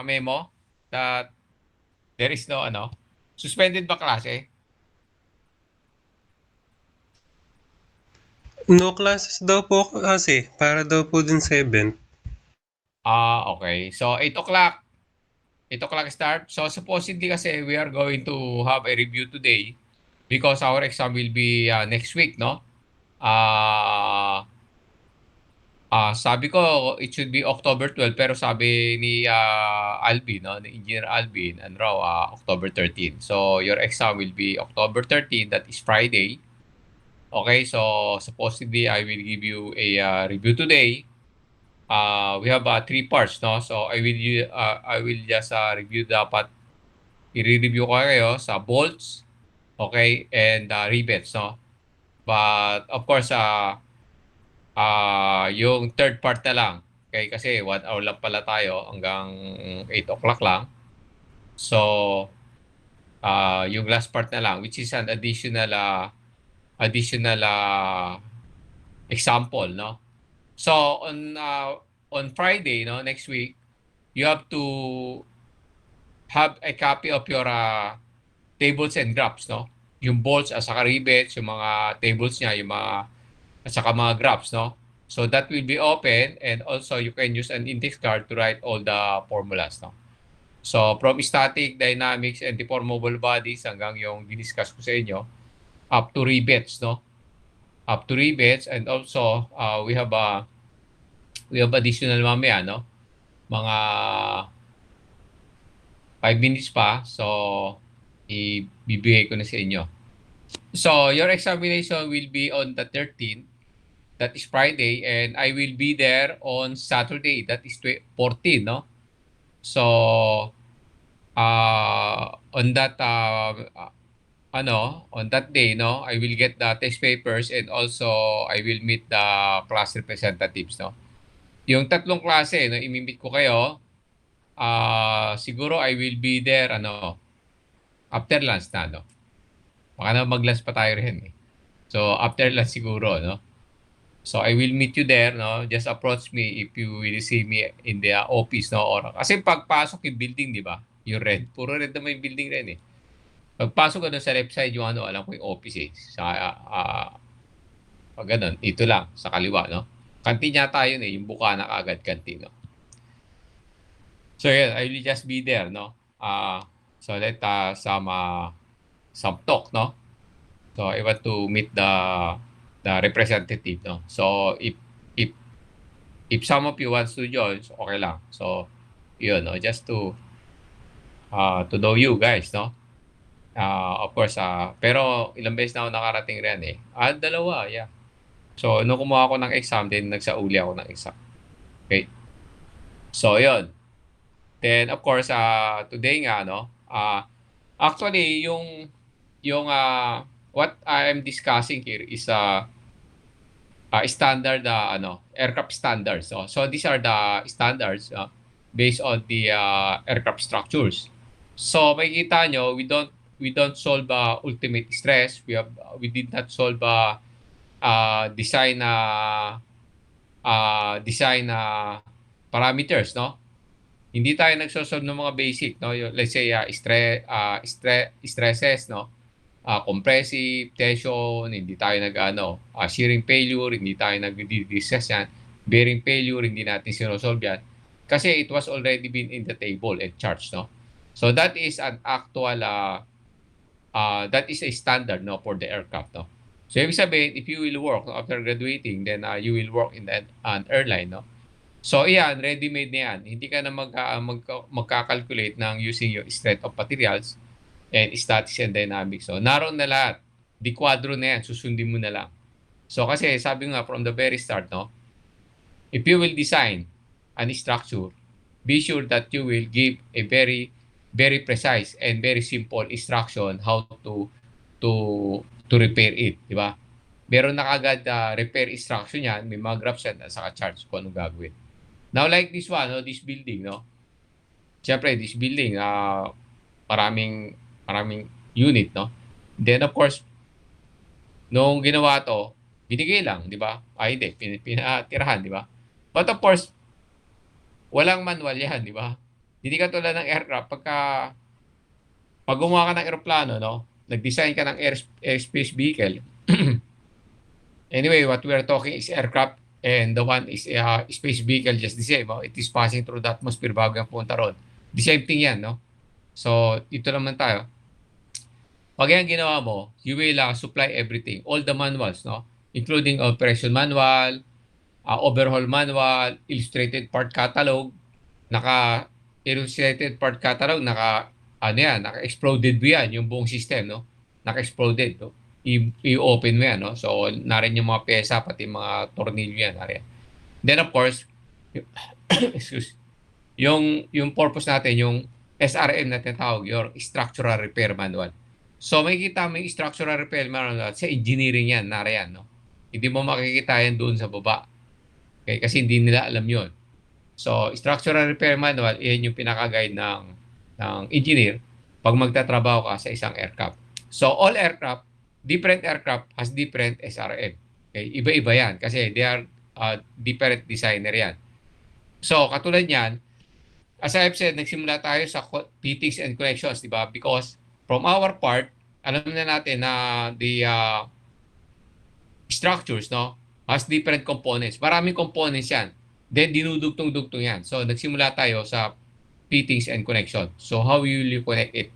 memo that there is no suspended ba klase? No classes daw po kasi, para daw po dun sa event. Okay. So 8 o'clock. 8 o'clock start. So supposedly kasi we are going to have a review today because our exam will be next week, no? Ah, Sabi ko it should be October 12 pero sabi ni Alvin, no, ni Engineer Alvin, ano raw, October 13. So your exam will be October 13, that is Friday. Okay, so supposedly I will give you a review today. We have three parts, no? So I will just review, dapat i-review ko kayo sa bolts, okay, and rivets, no? But of course, yung third part na lang. Okay, kasi 1 hour lang pala tayo hanggang 8 o'clock lang. So, yung last part na lang, which is an additional example, no? So, on Friday, no, next week, you have to have a copy of your tables and graphs, no? Yung bolts at saka rivets, yung mga tables niya, yung mga at saka mga graphs, no? So that will be open, and also you can use an index card to write all the formulas, no? So from static, dynamics, and deformable bodies hanggang yung diniscuss ko sa inyo, up to rivets, no? Up to rivets, and also we have additional mamaya, no? Mga 5 minutes pa, so ibibigay ko na sa inyo. So your examination will be on the 13th. That is Friday, and I will be there on Saturday. That is 14, no? So, on that on that day, no, I will get the test papers, and also I will meet the class representatives, no. Yung tatlong klase, no, imimit ko kayo. Siguro I will be there after lunch na, no. Baka na mag-lunch pa tayo rin, eh. So, after lunch siguro, no. So I will meet you there, no? Just approach me if you will see me in the office, no? Or kasi pagpasok yung building, di ba? Yung red. Puro red naman yung building rin, eh. Pagpasok ko doon sa left side, yung alam ko yung office, eh. Sa, pag ganun, ito lang, sa kaliwa, no? Kantin yata yun, eh. Yung Bukana kaagad kantin, no? So, yeah, I will just be there, no? So let some talk, no? So I want to meet the representative, no? So if if some of you wants to join, so okay lang. So yun, no, just to know you guys, no? Of course, pero ilang beses na ako nakarating rin, eh. Dalawa, yeah. So nung kumuha ako ng exam, then nagsauli ako ng exam. Okay? So yun. Then of course, today nga, no? Actually yung what I am discussing here is standard aircraft standards. So these are the standards based on the aircraft structures. So makikita nyo, we don't solve ultimate stress. We did not solve design parameters, no? Hindi tayo nagso-solve ng mga basic, no? Let's say stresses, no? Compressive, tension, hindi tayo shearing failure, hindi tayo nag-discuss yan. Bearing failure, hindi natin sinosolve yan. Kasi it was already been in the table and charts, no? So that is an actual, that is a standard, no, for the aircraft, no? So ibig sabihin, if you will work, no, after graduating, then you will work in an airline, no? So iyan, ready-made na yan. Hindi ka na magka-calculate ng using yung strength of materials and statics and dynamics. So, naroon na lahat. Di quadro na yan. Susundin mo na lang. So, kasi sabi nga from the very start, no, if you will design an structure, be sure that you will give a very, very precise and very simple instruction how to repair it. Di ba? Meron na kagad repair instruction yan. May mga graphs yan at saka charts kung anong gagawin. Now, like this one, no, this building, no? Siyempre, this building, maraming unit, no? Then, of course, nung ginawa to, binigay lang, di ba? Ay, hindi, pinatirahan, di ba? But of course, walang manual yan, di ba? Hindi ka tulad ng aircraft, pag gumawa ka ng aeroplano, no? Nag-design ka ng airspace vehicle. Anyway, what we are talking is aircraft and the one is space vehicle just the same. Oh. It is passing through the atmosphere bago yung punta ron. The same thing yan, no? So, ito naman tayo. Pag yan ginawa mo, you will supply everything, all the manuals, no? Including operation manual, overhaul manual, illustrated part catalog, illustrated part catalog, naka-exploded mo yan, yung buong system, no? Naka-exploded, no? I-open mo yan, no? So, narin yung mga pyesa, pati mga tornilyo yan, narin. Then, of course, excuse, yung purpose natin, yung SRM na tinatawag, your structural repair manual. So, makikita mo yung structural repair manual sa engineering yan, narin yan, no? Hindi mo makikita yan doon sa baba. Okay? Kasi hindi nila alam yon. So, structural repair manual, yan yung pinaka-guide ng engineer pag magtatrabaho ka sa isang aircraft. So, all aircraft, different aircraft has different SRM. Okay? Iba-iba yan kasi they are different designer yan. So, katulad yan, as I've said, nagsimula tayo sa fittings and connections, di ba? Because from our part, alam na natin na the structures, no, has different components. Maraming components yan. Then, dinudugtong-dugtong yan. So, nagsimula tayo sa fittings and connection. So, how will you connect it?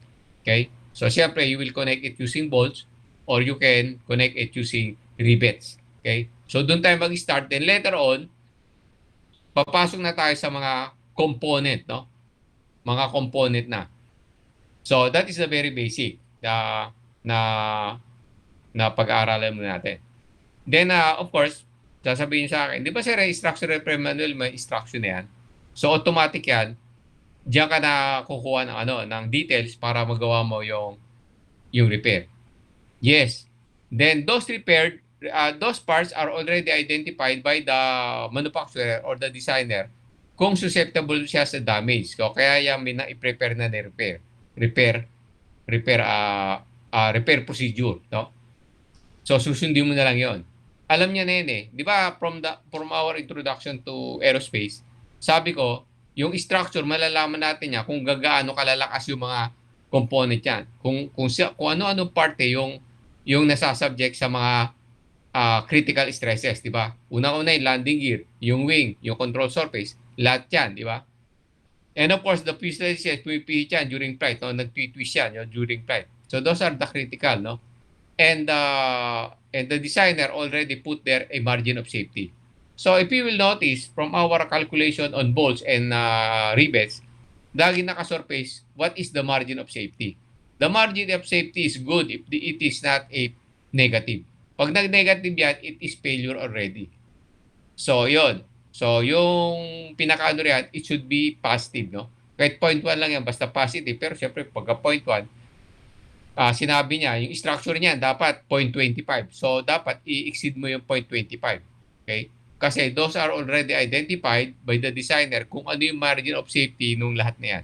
Okay? So, siyempre, you will connect it using bolts or you can connect it using rivets. Okay? So, doon tayo mag-start. Then, later on, papasok na tayo sa mga component, no? Mga component na. So, that is the very basic na pag-aaralan mo natin. Then, of course, sasabihin sa akin, di ba sir, structural repair manual, may instruction na yan? So, automatic yan. Diyan ka na kukuha ng details para magawa mo yung repair. Yes. Then, those parts are already identified by the manufacturer or the designer kung susceptible siya sa damage. So, kaya yan i-prepare na ni repair procedure, no? So, susundin mo na lang yon. Alam niya na yun eh. Di ba, from our introduction to aerospace, sabi ko, yung structure, malalaman natin niya kung gaano kalalakas yung mga component yan. Kung ano-ano parte yung nasasubject sa mga critical stresses, di ba? Una-una yung landing gear, yung wing, yung control surface, lahat yan, di ba? And of course, the fuselage is pumipihit yan during flight, no? Nag-twist yan during flight. So those are the critical, no? And the designer already put there a margin of safety. So if you will notice from our calculation on bolts and rivets, lagi naka-surface, what is the margin of safety? The margin of safety is good if it is not a negative. Pag nag-negative yan, it is failure already. So yon. So yung pinaka-ano riyan, it should be positive, no? Kahit 0.1 lang yan, basta positive. Pero syempre, pagka 0.1, sinabi niya, yung structure niya dapat 0.25. So, dapat i-exceed mo yung 0.25. Okay? Kasi those are already identified by the designer kung ano yung margin of safety nung lahat na yan.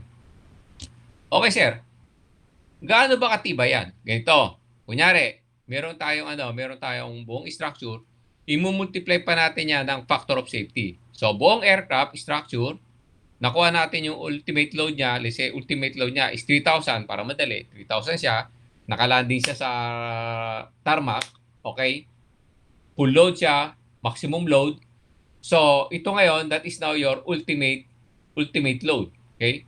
Okay, sir. Gaano ba katibay yan? Ganito. Kunyari, meron tayong buong structure, i-multiply pa natin yan ng factor of safety. So, buong aircraft structure, nakuha natin yung ultimate load niya, let's say ultimate load niya is 3,000 para madali. 3,000 siya. Nakalanding siya sa tarmac, okay? Full load siya, maximum load. So, ito ngayon, that is now your ultimate load, okay?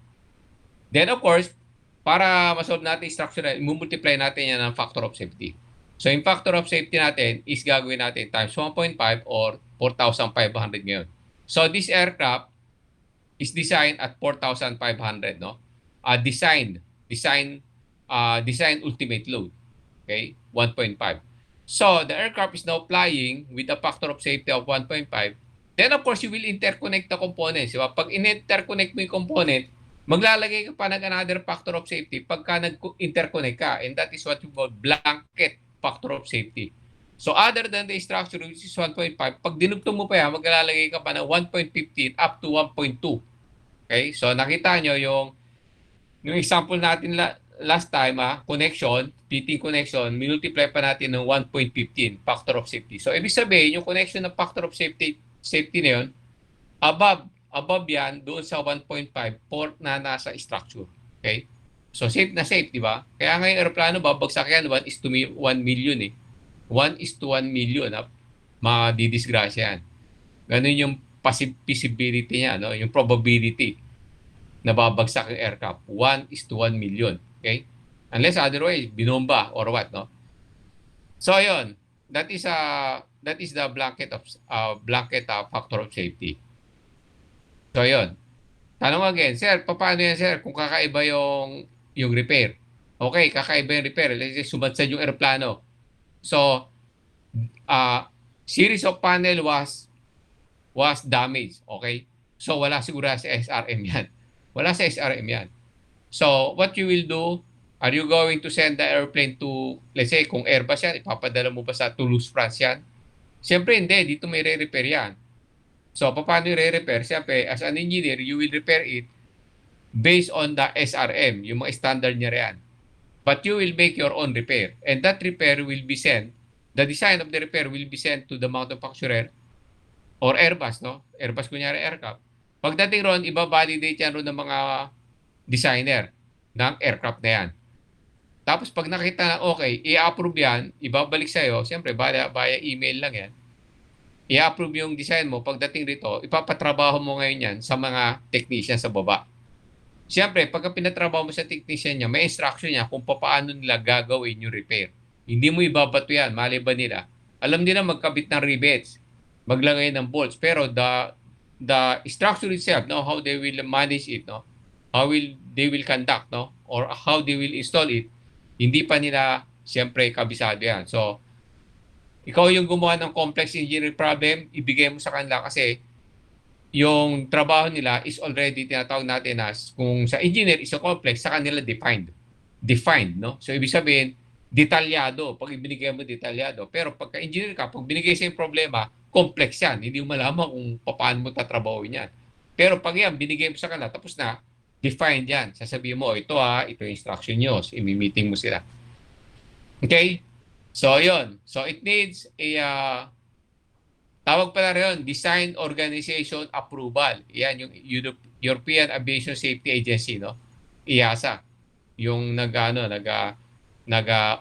Then, of course, para masolve natin structural, i-multiply natin yan ng factor of safety. So, yung factor of safety natin is gagawin natin times 1.5 or 4,500 ngayon. So, this aircraft is designed at 4,500, no? Design ultimate load. Okay? 1.5. So, the aircraft is now flying with a factor of safety of 1.5. Then, of course, you will interconnect the components. Diba? Pag in-interconnect mo yung component, maglalagay ka pa ng another factor of safety pagka nag-interconnect ka. And that is what you call blanket factor of safety. So, other than the structure, which is 1.5, pag dinugtong mo pa yan, maglalagay ka pa ng 1.15 up to 1.2. Okay? So, nakita nyo yung example natin last time, connection, fitting connection, multiply pa natin ng 1.15 factor of safety. So, ibig sabihin, yung connection ng factor of safety na yun, above above yan, doon sa 1.5 port na nasa structure. Okay? So, safe na safe, di ba? Kaya ngayon, aeroplano, babagsak yan, 1 million eh. 1:1 million, madidisgrasya yan. Ganun yung possibility niya, no? Yung probability na babagsak yung aircraft. 1:1 million. Okay? Unless otherwise, binomba or what, no? So, yun. That is the blanket factor of safety. So, yun. Tanong again, sir, paano yan, sir, kung kakaiba yung repair? Okay, kakaiba yung repair. Let's say, sumadsad yung aeroplano. So, series of panel was damaged. Okay? So, wala siguro sa SRM yan. Wala sa SRM yan. So, what you will do, are you going to send the airplane to, let's say, kung Airbus yan, ipapadala mo ba sa Toulouse, France yan? Siyempre, hindi. Dito may re-repair yan. So, paano yung re-repair? Siyempre, as an engineer, you will repair it based on the SRM, yung mga standard niya yan. But you will make your own repair. And that repair will be sent, the design of the repair will be sent to the manufacturer or Airbus, no? Airbus, kunyari, aircraft. Pagdating ron, iba-validate yan ron ng mga designer ng aircraft na yan. Tapos pag nakita na okay, i-approve yan, ibabalik sa'yo, siyempre, via email lang yan. I-approve yung design mo, pagdating rito, ipapatrabaho mo ngayon yan sa mga technician sa baba. Siyempre, pagka pinatrabaho mo sa technician niya, may instruction niya kung paano nila gagawin yung repair. Hindi mo ibabato yan, mali ba nila? Alam nila magkabit ng rivets, maglagay ng bolts, pero the structure itself, no, how they will manage it, no, they will conduct, no, or how they will install it, hindi pa nila siyempre kabisado yan. So, ikaw yung gumawa ng complex engineering problem, ibigay mo sa kanila kasi yung trabaho nila is already tinatawag natin as kung sa engineer is a complex, sa kanila defined. Defined, no? So, ibig sabihin, detalyado. Pag ibinigay mo detalyado. Pero pagka engineer ka, pag binigay sa yung problema, complex yan. Hindi mo malaman kung paano mo tatrabawin yan. Pero pag yan, binigay mo sa kanila, tapos na, defined yan. Sasabihin mo, ito yung instruction nyo. So, imi-meeting mo sila. Okay? So, yun. So, it needs a, tawag pala rin, Design Organization Approval. Yan, yung European Aviation Safety Agency, no? IASA. Yung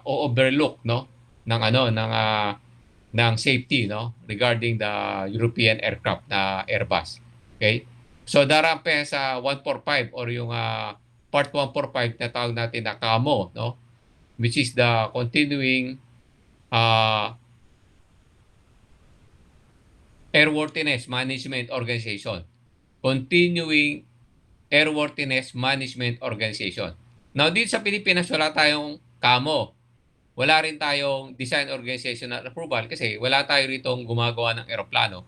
overlook, no? Ng safety, no? Regarding the European aircraft na Airbus. Okay? So, darang pa sa 145 or yung part 145 na tawag natin na CAMO, no? Which is the continuing Airworthiness Management Organization. Continuing Airworthiness Management Organization. Now, dito sa Pilipinas, wala tayong CAMO. Wala rin tayong Design Organizational Approval kasi wala tayo ritong gumagawa ng aeroplano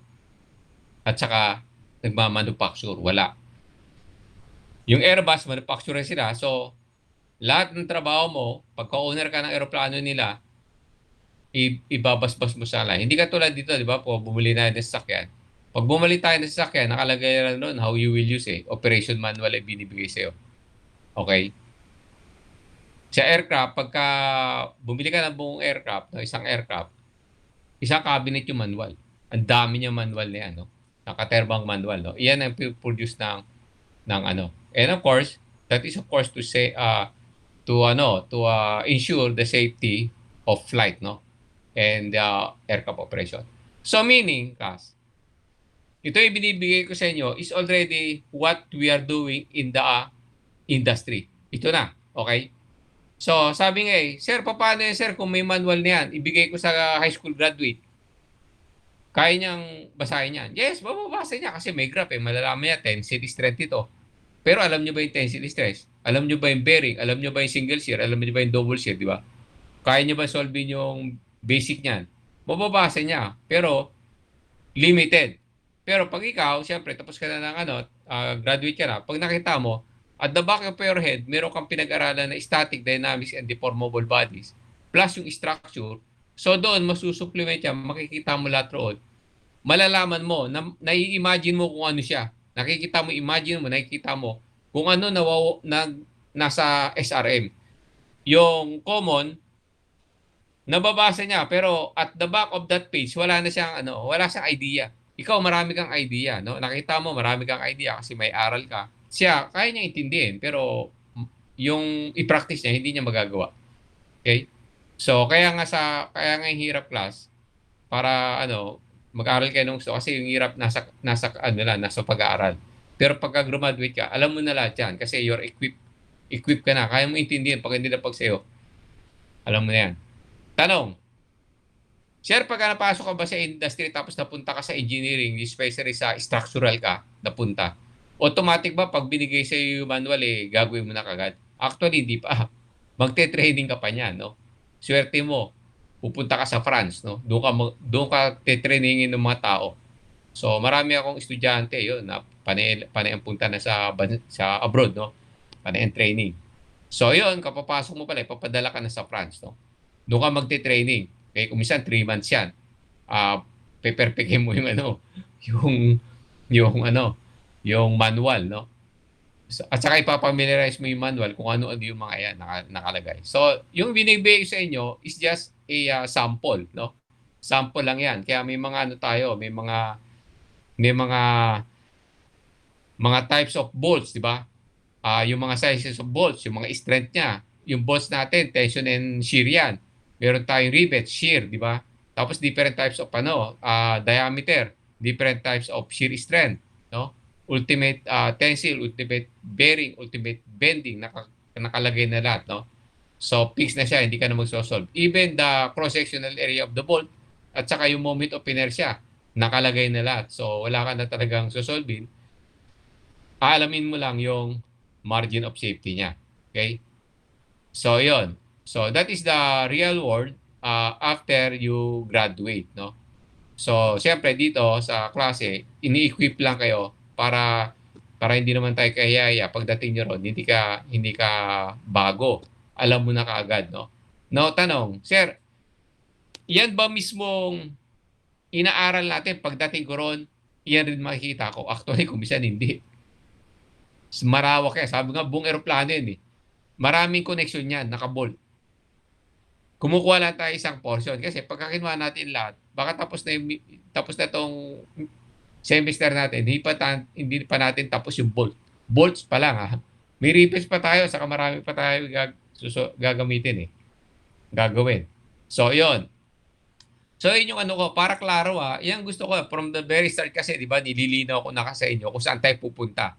at saka nagmamanufacture. Wala. Yung Airbus, manufacturer sila. So, lahat ng trabaho mo, pagka-owner ka ng aeroplano nila, ibabasbas mo sa line. Hindi ka tulad dito, di ba? Po, bumili tayo ng sasakyan. Pag bumili tayo ng sasakyan, nakalagay lang doon how you will use it. Operation manual ay binibigay sa'yo. Okay? Sa aircraft, pagka bumili ka ng buong aircraft, no, isang aircraft, isang cabinet yung manual. Ang dami niya manual na yan, no? Nakaterbang manual, no? Iyan ang produce ng ano. And of course, that is of course to say to ensure the safety of flight, no? And aircraft operation. So meaning, Kas, ito yung binibigay ko sa inyo is already what we are doing in the industry. Ito na, okay? So, sabi nga sir, paano yan, sir, kung may manual na yan, ibigay ko sa high school graduate. Kaya niyang basahin yan? Yes, mababasa niya kasi may graph malalaman niya, tensile strength ito. Pero alam niyo ba yung tensile stress? Alam niyo ba yung bearing? Alam niyo ba yung single shear? Alam niyo ba yung double shear, di ba? Kaya niyo ba solvein yung basic niyan? Mababasa niya, pero limited. Pero pag ikaw, siyempre, tapos ka na ng graduate ka na, pag nakita mo, at the back of your head, meron kang pinag-aralan na static dynamics and deformable bodies, plus yung structure, so doon, masusupplement yan, makikita mo lahat roon. Malalaman mo, nai-imagine mo kung ano siya. Nakikita mo kung ano nasa SRM. Yung common, nababasa niya, pero at the back of that page, wala siyang idea. ikaw marami kang idea, no? Nakita mo marami kang idea kasi may aral ka. Siya, kaya niya intindihin, pero yung i-practice niya, hindi niya magagawa. Okay? So, kaya nga yung hirap class, para ano, mag-aral kayo ng gusto kasi yung hirap nasa pag-aaral. Pero pagka graduate ka, alam mo na lahat yan kasi you're equipped ka na. Kaya mo intindihin pag hindi na pag sa'yo. Alam mo na yan. Tanong, sir, pagka napasok ka ba sa industry tapos napunta ka sa engineering, especially sa structural ka, napunta, automatic ba pag binigay sa yung manual, gagawin mo na kagad? Actually, hindi pa. Magte-training ka pa niyan, no? Swerte mo, pupunta ka sa France, no? Doon ka te-trainingin ng mga tao. So, marami akong estudyante, yun, na panay ang punta na sa abroad, no? Panay ang training. So, yun, kapapasok mo pala, papadala ka na sa France, no? Doon ka magte-training. Okay, kung minsan 3 months 'yan. Ah, peperpekin mo yung ano, yung yung manual, no? So, at saka ipapamiliarize mo yung manual kung ano-ano yung mga yan nakalagay. So, yung binibigay sa inyo is just a sample, no? Sample lang yan. Kaya may mga ano tayo, may mga types of bolts, di ba? Yung mga sizes of bolts, yung mga strength niya, yung bolts natin, tension and shear yan. Meron tayong rivet, shear, di ba? Tapos different types of diameter, different types of shear strength, no? Ultimate tensile, ultimate bearing, ultimate bending, nakalagay na lahat, no? So, fixed na siya, hindi ka na magsosolve. Even the cross-sectional area of the bolt at saka yung moment of inertia, nakalagay na lahat. So, wala ka na talagang sosolvin. Aalamin mo lang yung margin of safety niya. Okay? So, yon. So, that is the real world after you graduate, no? So, siyempre dito sa klase, ini-equip lang kayo para hindi naman tayo kayaya pagdating nyo ron, hindi ka bago. Alam mo na kaagad, no? Now, tanong, sir, yan ba mismong inaaral natin pagdating ko ron, yan rin makikita ko? Actually, kung minsan hindi. Marawak kaya. Sabi nga, buong aeroplano yun eh. Maraming connection yan, nakabolt. Kumukuha lang tayo isang portion. Kasi pagka kinuha natin lahat, baka tapos na tong semester natin, hindi pa natin tapos yung bolt. Bolts pa lang ha. May rivets pa tayo, saka marami pa tayo gagamitin eh. Gagawin. So, yon. So, yun yung ano ko, para klaro yan gusto ko, from the very start kasi, di ba, nililinaw ko na sa inyo kung saan tayo pupunta.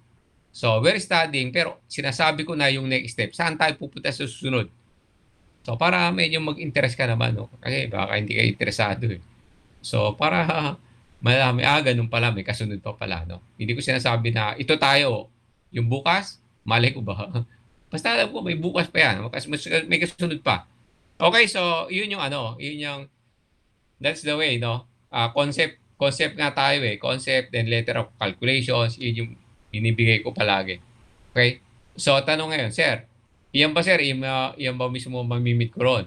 So, we're studying, pero sinasabi ko na yung next step. Saan tayo pupunta sa susunod? So, para medyo mag-interest ka naman, no? Kasi baka hindi ka interesado eh. So, para malami, ganun pala, may kasunod pa pala, no? Hindi ko sinasabi na ito tayo, yung bukas, mali ko ba? Basta alam ko, may bukas pa yan. Kasi may kasunod pa. Okay, so, that's the way, no? Concept nga tayo eh. Concept, then letter of calculations, yun yung binibigay ko palagi. Okay? So, tanong ngayon, sir, iyan ba sir, iyan ba mismo mamimit ko ron?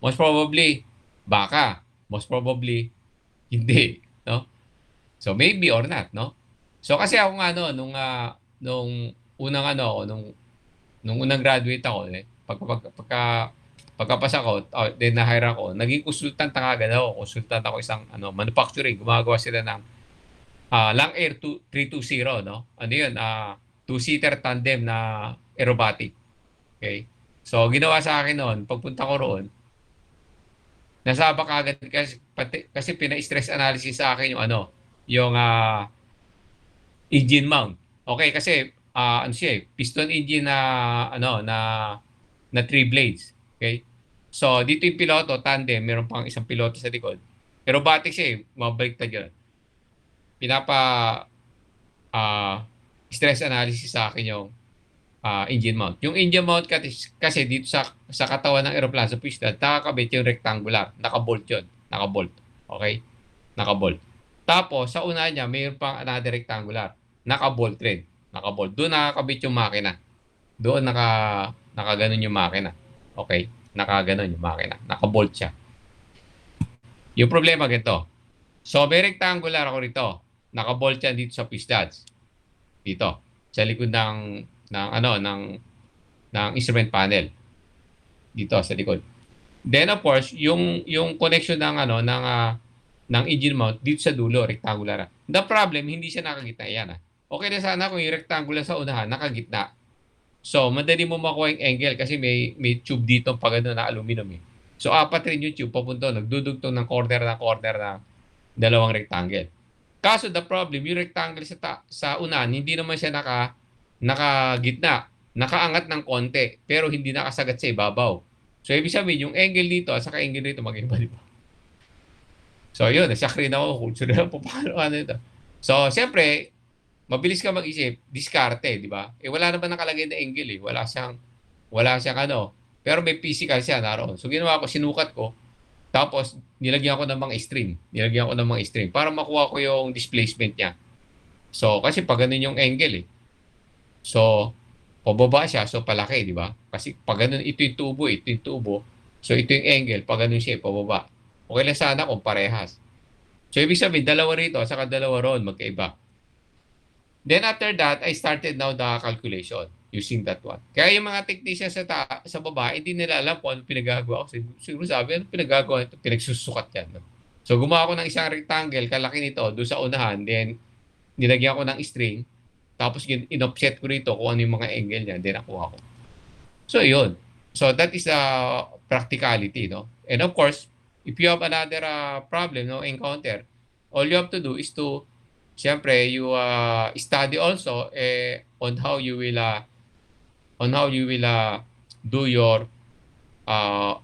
Most probably, baka. Most probably, hindi. No? So, maybe or not, no? So, kasi ako nga, nung unang nung unang graduate ako, pagkapasa ko, then na-hire ako, naging consultant na agad ako. Consultant ako isang manufacturing. Gumagawa sila ng Lang Air 320, no? Ano yun? Two-seater tandem na aerobatic. Okay? So, ginawa sa akin noon, pagpunta ko roon, nasabak agad kasi pina-stress analysis sa akin yung engine mount. Okay, kasi ano siya piston engine na 3 blades. Okay? So, dito yung piloto, tandem, meron pang isang piloto sa likod. Aerobatic siya mabaliktad yun. Pinapa stress analysis sa akin yung engine mount. Yung engine mount kasi dito sa katawan ng aeroplano sa piston, nakakabit yung rectangular. Nakabolt yun. Nakabolt. Okay? Nakabolt. Tapos, sa una niya, mayroon pang another rectangular. Nakabolt rin. Nakabolt. Doon nakakabit yung makina. Doon nakaganon yung makina. Okay? Nakaganon yung makina. Nakabolt siya. Yung problema ganito. So, may rectangular ako rito. Nakabolt yan dito sa pistons. Dito. Sa likod ng instrument panel. Dito sa likod. Then of course, yung connection ng ng engine mount dito sa dulo, rectangular. The problem, hindi siya nakagitna. Yan ah. Okay na sana kung yung rectangular sa unahan, nakagitna. So, madali mo makuha yung angle kasi may tube dito pag ano na aluminum eh. So, apat rin yung tube papunta, nagdudugtong ng corner ng dalawang rectangle. Kaso the problem, yung rectangle sa unahan, hindi naman siya nakagitna. Nakaangat ng konti, pero hindi nakasagat sa ibabaw. So, ibig sabihin, yung angle dito at saka angle dito, mag-iba, di ba? So, yun, nasyak rin ako kung sino na po paano ano ito. So, siyempre, mabilis ka mag-isip, diskarte, di ba? Eh, wala naman nakalagay na angle eh. Wala siyang ano. Pero may physical siya naroon. So, ginawa ko, sinukat ko. Tapos, nilagyan ko ng mga string. Nilagyan ko ng mga string para makuha ko yung displacement niya. So, kasi pag ganun yung angle eh. So, pababa siya, so palaki, di ba? Kasi pag ganun, ito yung tubo, ito yung tubo. So, ito yung angle, pag ganun siya, pababa. Okay lang sana kung parehas. So, ibig sabihin, dalawa rito, saka dalawa roon, magkaiba. Then after that, I started now the calculation using that one. Kaya yung mga technician sa baba, hindi nila alam kung ano pinagagawa ko. Siguro sabi, ano pinagagawa ito? Pinagsusukat yan. No? So gumawa ko ng isang rectangle, kalaki nito, doon sa unahan. Then nilagyan ko ng string. Tapos in-offset ko rito kung ano yung mga angle niya. Then nakuha ko. So yun. So that is the practicality. No? And of course, if you have another problem, no, encounter, all you have to do is to siyempre, you study also on how you will do your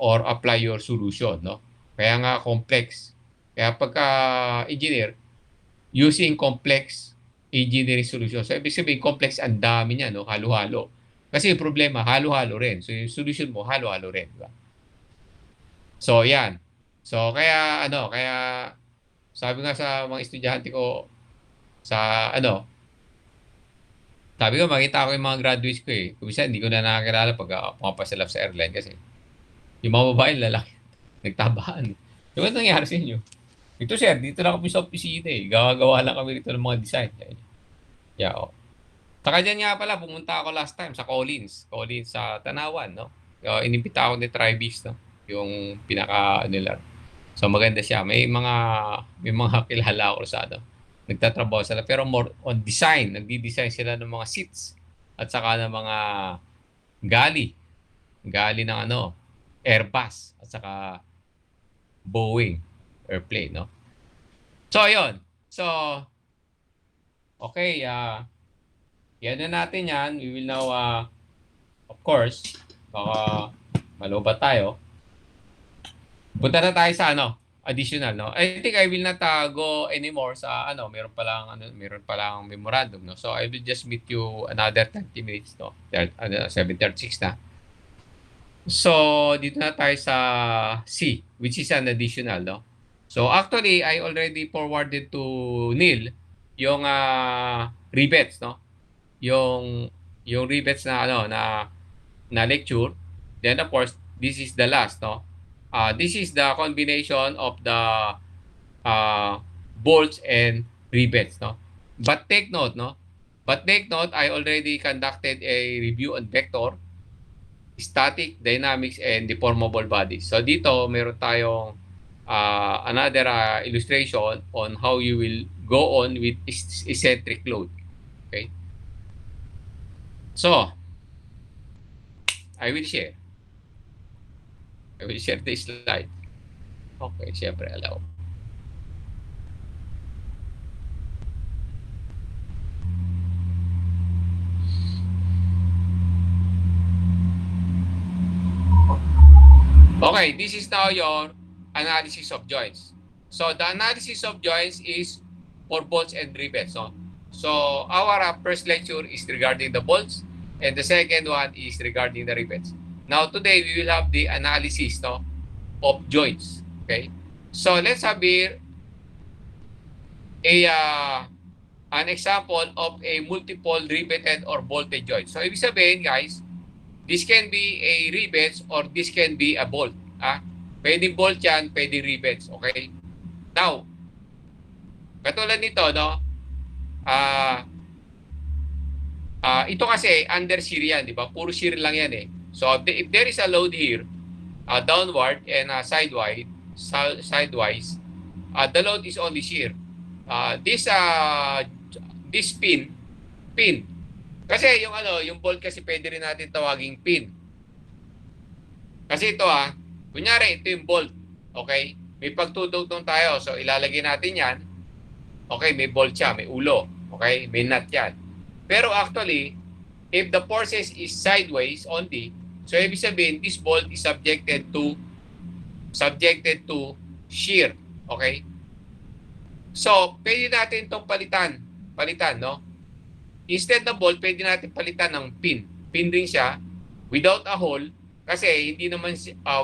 or apply your solution, no? Kaya nga complex. Kaya pagka engineer, using complex engineering solution. So, ibig sabihin, complex ang dami niya, no? Halo-halo. Kasi yung problema, halo-halo rin. So, yung solution mo, halo-halo rin. Diba? So, yan. So, kaya sabi nga sa mga estudyante ko, sabi ko, makita ko yung mga graduates ko eh. Kumisa, hindi ko na nakakilala pag pumapasalap sa airline kasi yung mga babae, lalaki, nagtabaan. Yung ano nangyari sa inyo? Ito sir, dito lang kami sa opisina eh. Gawa-gawa lang kami rito ng mga design. Yeah, oh. Saka dyan nga pala, pumunta ako last time sa Collins sa Tanawan, no? Inimbita ako ni Tribis, no? Yung pinaka, ano lang. So maganda siya. May mga kilala ako sa ano nagtatrabaho sila pero more on design, nagdi-design sila ng mga seats at saka ng mga gali ng ano, Airbus at saka Boeing airplane, no? So ayun. So okay, yan na natin yan. We will now of course, baka malubat tayo. Punta na tayo sa ano, additional, no? I think I will not go anymore sa ano, meron pa lang memorandum, no? So I will just meet you another 30 minutes, no? 7:36 na. So dito na tayo sa C, which is an additional, no? So actually, I already forwarded to Neil yung rivets, no? Yung rivets na ano na lecture. Then of course, this is the last, no? This is the combination of the bolts and rivets, no? But take note, no? I already conducted a review on vector, static, dynamics, and deformable bodies. So dito, meron tayong another illustration on how you will go on with eccentric load. Okay? So, I will share the slide. Okay, siyempre, allow. Okay, this is now your analysis of joints. So, the analysis of joints is for bolts and rivets. So our first lecture is regarding the bolts, and the second one is regarding the rivets. Now, today, we will have the analysis, no, of joints. Okay? So, let's have here an example of a multiple riveted or bolted joint. So, ibig sabihin, guys, this can be a rivets or this can be a bolt. Pwedeng bolt yan, pwedeng rivets. Okay? Now, katulad nito, no, ito kasi under shear yan, di ba? Puro shear lang yan eh. So if there is a load here, downward and sidewise, the load is only shear. This pin. Kasi yung bolt kasi pwede rin natin tawaging pin. Kasi ito kunyari ito yung bolt. Okay? May pagtutugtong tayo. So ilalagay natin yan. Okay, may bolt siya, may ulo. Okay? May nut yan. Pero actually, if the forces is sideways only, so ibig sabihin, this bolt is subjected to shear. Okay? So, pwede natin itong palitan, no? Instead ng bolt, pwede natin palitan ng pin. Pin rin siya, without a hole, kasi hindi naman,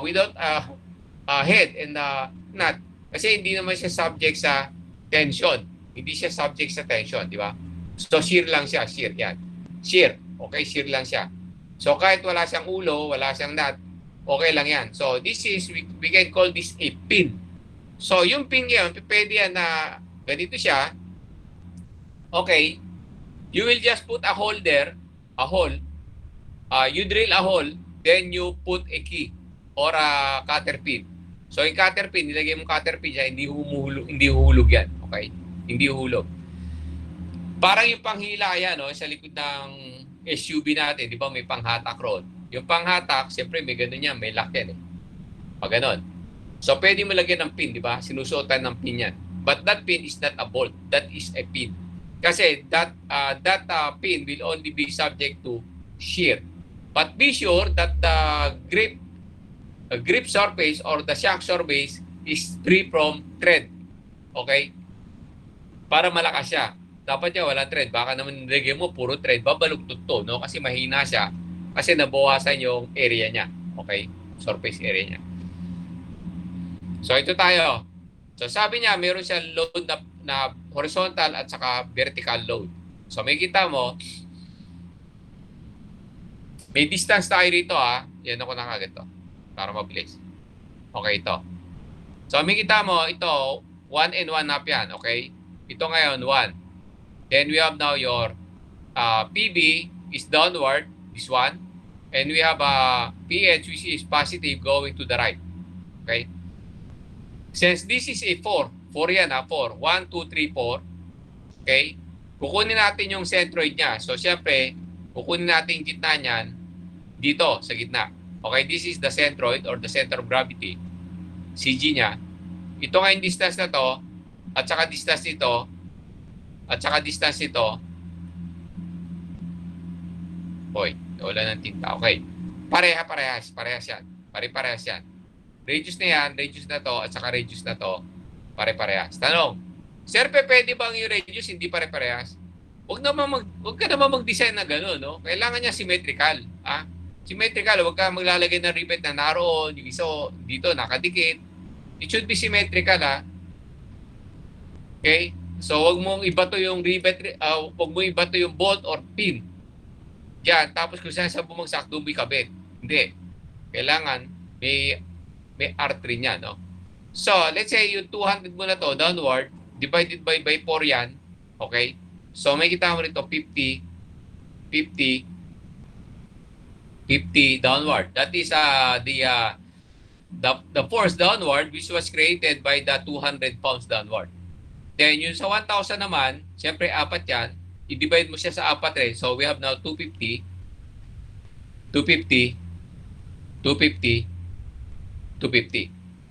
without a head and a nut, kasi hindi naman siya subject sa tension. Hindi siya subject sa tension, di ba? So, shear lang siya, shear, yan. Shear, okay, shear lang siya. So, kahit wala siyang ulo, wala siyang nut, okay lang yan. So, we can call this a pin. So, yung pin yan, pwede yan na ganito siya. Okay, you will just put a hole there, a hole. You drill a hole, then you put a key or a cutter pin. So, yung cutter pin, nilagay mo cutter pin siya, hindi huhulog yan. Okay? Hindi huhulog. Parang yung panghila yan, no? Sa likod ng SUV natin, di ba may panghatak rod? Yung panghatak, siyempre may ganun yan, may lock yan. Pag ganun. So, pwede mo lagyan ng pin, di ba? Sinusuotan ng pin yan. But that pin is not a bolt. That is a pin. Kasi that pin will only be subject to shear. But be sure that the grip surface or the shock surface is free from thread. Okay? Para malakas siya. Dapat niya wala thread. Baka naman nilagay mo puro thread. Babalugtot to, no? Kasi mahina siya. Kasi nabawasan yung area niya. Okay? Surface area niya. So, ito tayo. So, sabi niya, meron siya load na horizontal at saka vertical load. So, may kita mo, may distance tayo rito, Yan ako na kagad to. Para mabilis. Okay, ito. So, may kita mo, ito, 1 and 1 up yan. Okay? Ito ngayon, 1. Then, we have now your PB is downward, this one. And we have PH, which is positive, going to the right. Okay? Since this is a 4, 4 yan 4. 1, 2, 3, 4. Okay? Kukunin natin yung centroid niya. So, syempre, kukunin natin yung gitna niyan dito, sa gitna. Okay? This is the centroid or the center of gravity. CG niya. Ito nga yung distance na to, at saka distance nito, at saka distance nito. Hoy, wala ng tinta. Okay. Parehas yan. Pare-parehas yan. Radius na yan, radius na to, at saka radius na to, pare-parehas. Tanong, sir, pwede bang yung radius hindi pare-parehas? Huwag ka naman mag-design na gano'n, no? Kailangan niya symmetrical. Symmetrical, huwag ka maglalagay ng rivet na naroon, yung isa dito nakadikit. It should be symmetrical, Okay? So, huwag mong ibato yung rivet, huwag mong ibato yung bolt or pin. Yan, tapos kung saan sa bumagsak, doon mo ikabit. Hindi. Kailangan may R3 niya, no? So, let's say yung 200 mo na to, downward, divided by 4 yan. Okay? So, may kita mo rito 50 downward. That is the force downward which was created by the 200 pounds downward. Then, yung sa 1,000 naman, siyempre, 4 yan. I-divide mo siya sa 4 rin. So, we have now 250.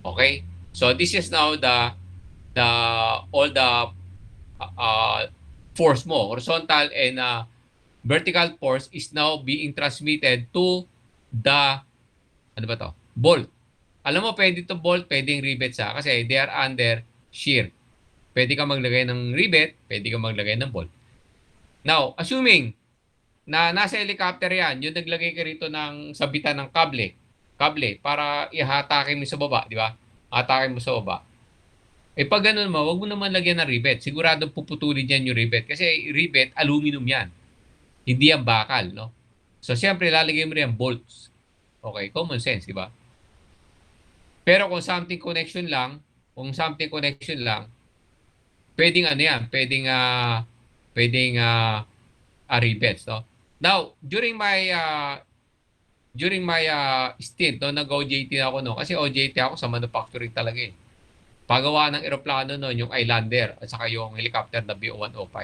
Okay? So, this is now all the force mo. Horizontal and vertical force is now being transmitted to the, bolt. Alam mo, pwede ito bolt, pwedeng rivet sa kasi they are under shear. Pwede ka maglagay ng rivet, pwede ka maglagay ng bolt. Now, assuming na nasa helicopter yan, yung naglagay ka rito ng sabitan ng kable para ihatakin mo sa baba, di ba? Hatakin mo sa baba. Pag ganun mo, wag mo naman lagyan ng rivet. Siguradong puputulin yan yung rivet. Kasi rivet, aluminum yan. Hindi yan bakal, no? So, siyempre, lalagay mo rin bolts. Okay, common sense, di ba? Pero kung something connection lang, pwedeng rivets, no? Now, during my stint, no, nag-OJT ako, no? Kasi OJT ako sa manufacturing talaga, eh. pagawa ng eroplano noon, yung Islander at saka yung helicopter na BO-105.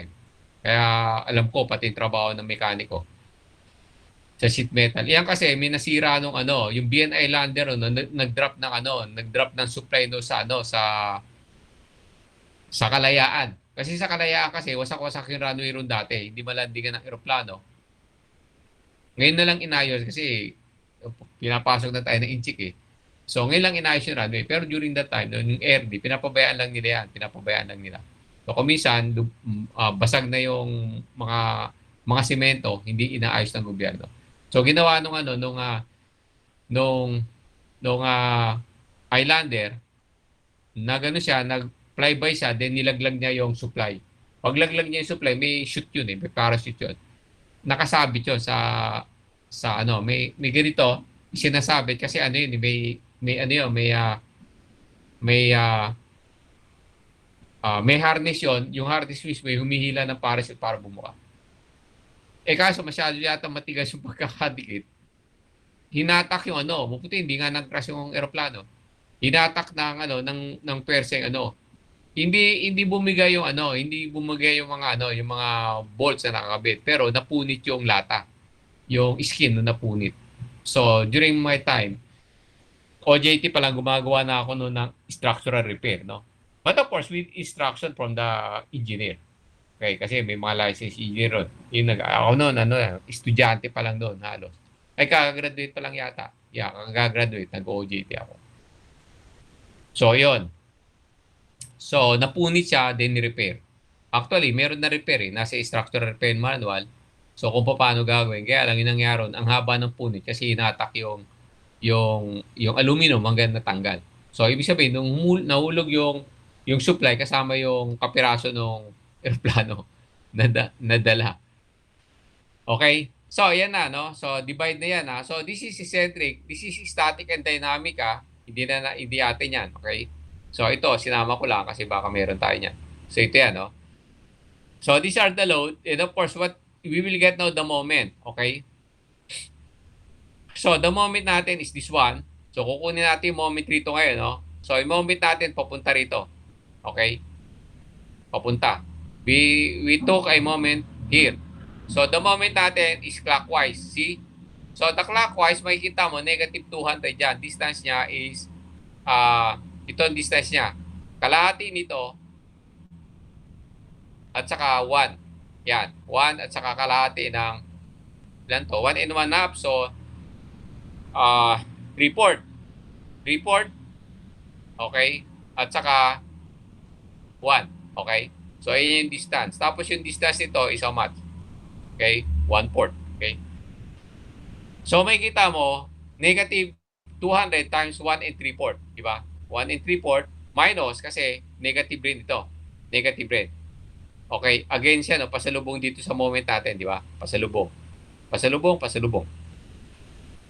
Kaya alam ko pati trabaho ng mekaniko sa sheet metal. Yan kasi may nasira nung ano, yung BN Islander no, nag-drop ng ano, nag-drop ng supply no sa ano sa Kalayaan. Kasi sa Kalayaan kasi wasak-wasak yung runway roon dati, hindi malandingan ng eroplano. Ngayon na lang inayos kasi pinapasok na tayo ng inchik eh. So ngayon lang inayos yung runway. Pero during that time, yung airdy, pinapabayaan lang nila yan. Pinapabayaan lang nila. So kumisan, basag na yung mga semento, hindi inaayos ng gobyerno. So ginawa nung ano nung nung Islander na gano siya, nag-flyby siya, then nilaglag niya yung supply. Paglaglag niya yung supply, may chute yun eh, may parachute yun. Nakasabit yun sa ano, may ganito, sinasabit kasi ano yun, may ano yun, may may harness yun, yung harness mismo, may humihila ng parachute para bumuka. Kaso masyado yata matigas yung pagkakadikit. Hinatak yung ano, mabuti hindi nga nag-crash yung eroplano. Hinatak ng ano ng pwerseng ano. Hindi bumigay yung ano, hindi bumigay yung mga ano, yung mga bolts na nakakabit, pero napunit yung lata, yung skin na napunit. So, during my time, OJT pa lang gumagawa na ako noon ng structural repair, no? But of course, with instruction from the engineer. Okay, kasi may mga licensed engineer ron. Ako noon, ano, estudyante pa lang doon, halos. Kakagraduate pa lang yata. Yeah, kakagraduate, nag-OJT ako. So, yon. So, napunit siya, then ni-repair. Actually, meron na repair eh. Nasa structural repair manual. So, kung paano gagawin. Kaya lang yung nangyari, ang haba ng punit kasi hinatak yung aluminum hanggang natanggal. So, ibig sabihin, nung nahulog yung supply kasama yung kapiraso ng eroplano na dala. Okay? So, yan na, no? So, divide na yan, ha? So, this is eccentric. This is static and dynamic, ha? Hindi atin yan, okay? So, ito, sinama ko lang kasi baka meron tayo niyan. So, ito yan, no? So, these are the load. And of course, what we will get now the moment, okay? So, the moment natin is this one. So, kukunin natin yung moment rito ngayon, no? So, yung moment natin papunta rito. Okay? Papunta. We took a moment here. So, the moment natin is clockwise. See? So, the clockwise, makikita mo, negative 200 dyan. Distance niya is, ito ang distance niya. Kalahati nito, at saka 1. Yan. 1 at saka kalahati ng, ilan to? 1 and 1 half. So, report. Report. Okay? At saka 1. Okay? So, ayun yung distance. Tapos yung distance nito is how much? Okay? 1/4. Okay? So, may kita mo, negative 200 times 1 and 3/4. Diba? 1 and 3/4 minus kasi negative rin ito. Negative rin. Okay? Again siya, no? Pasalubong dito sa moment natin. Diba? Pasalubong. Pasalubong, pasalubong.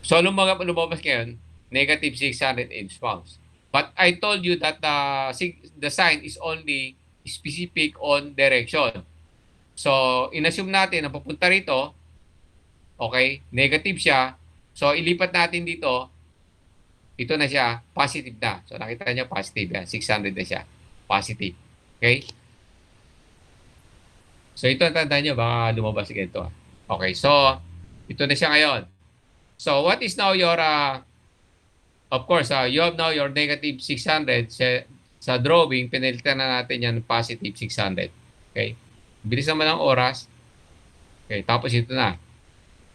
So, lumabas ngayon, negative 600 inch-pounds. But I told you that the sign is only specific on direction. So, inassume natin na papunta rito, okay, negative siya. So, ilipat natin dito, ito na siya, positive na. So, nakita niyo positive yan, 600 na siya, positive. Okay? So, ito, tandaan niyo, baka lumabas ganito. Okay, so, ito na siya ngayon. So, what is now your, of course, you have now your negative 600 sa drawing, pinalitan na natin yan positive 600. Okay? Bilis naman ang oras. Okay, tapos ito na.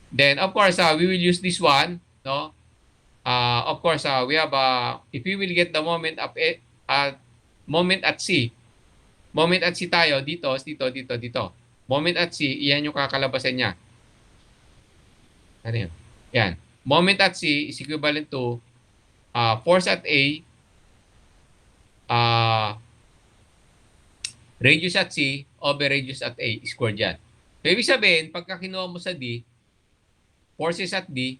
Then, of course, we will use this one, no? Of course, we have, if we will get the moment moment at C. Moment at C tayo, dito. Moment at C, iyan yung kakalabasan niya. Ano yun? Yan. Moment at C is equivalent to force at A, radius at C over radius at A squared yan. So, ibig sabihin, pagka kinuha mo sa D, forces at D,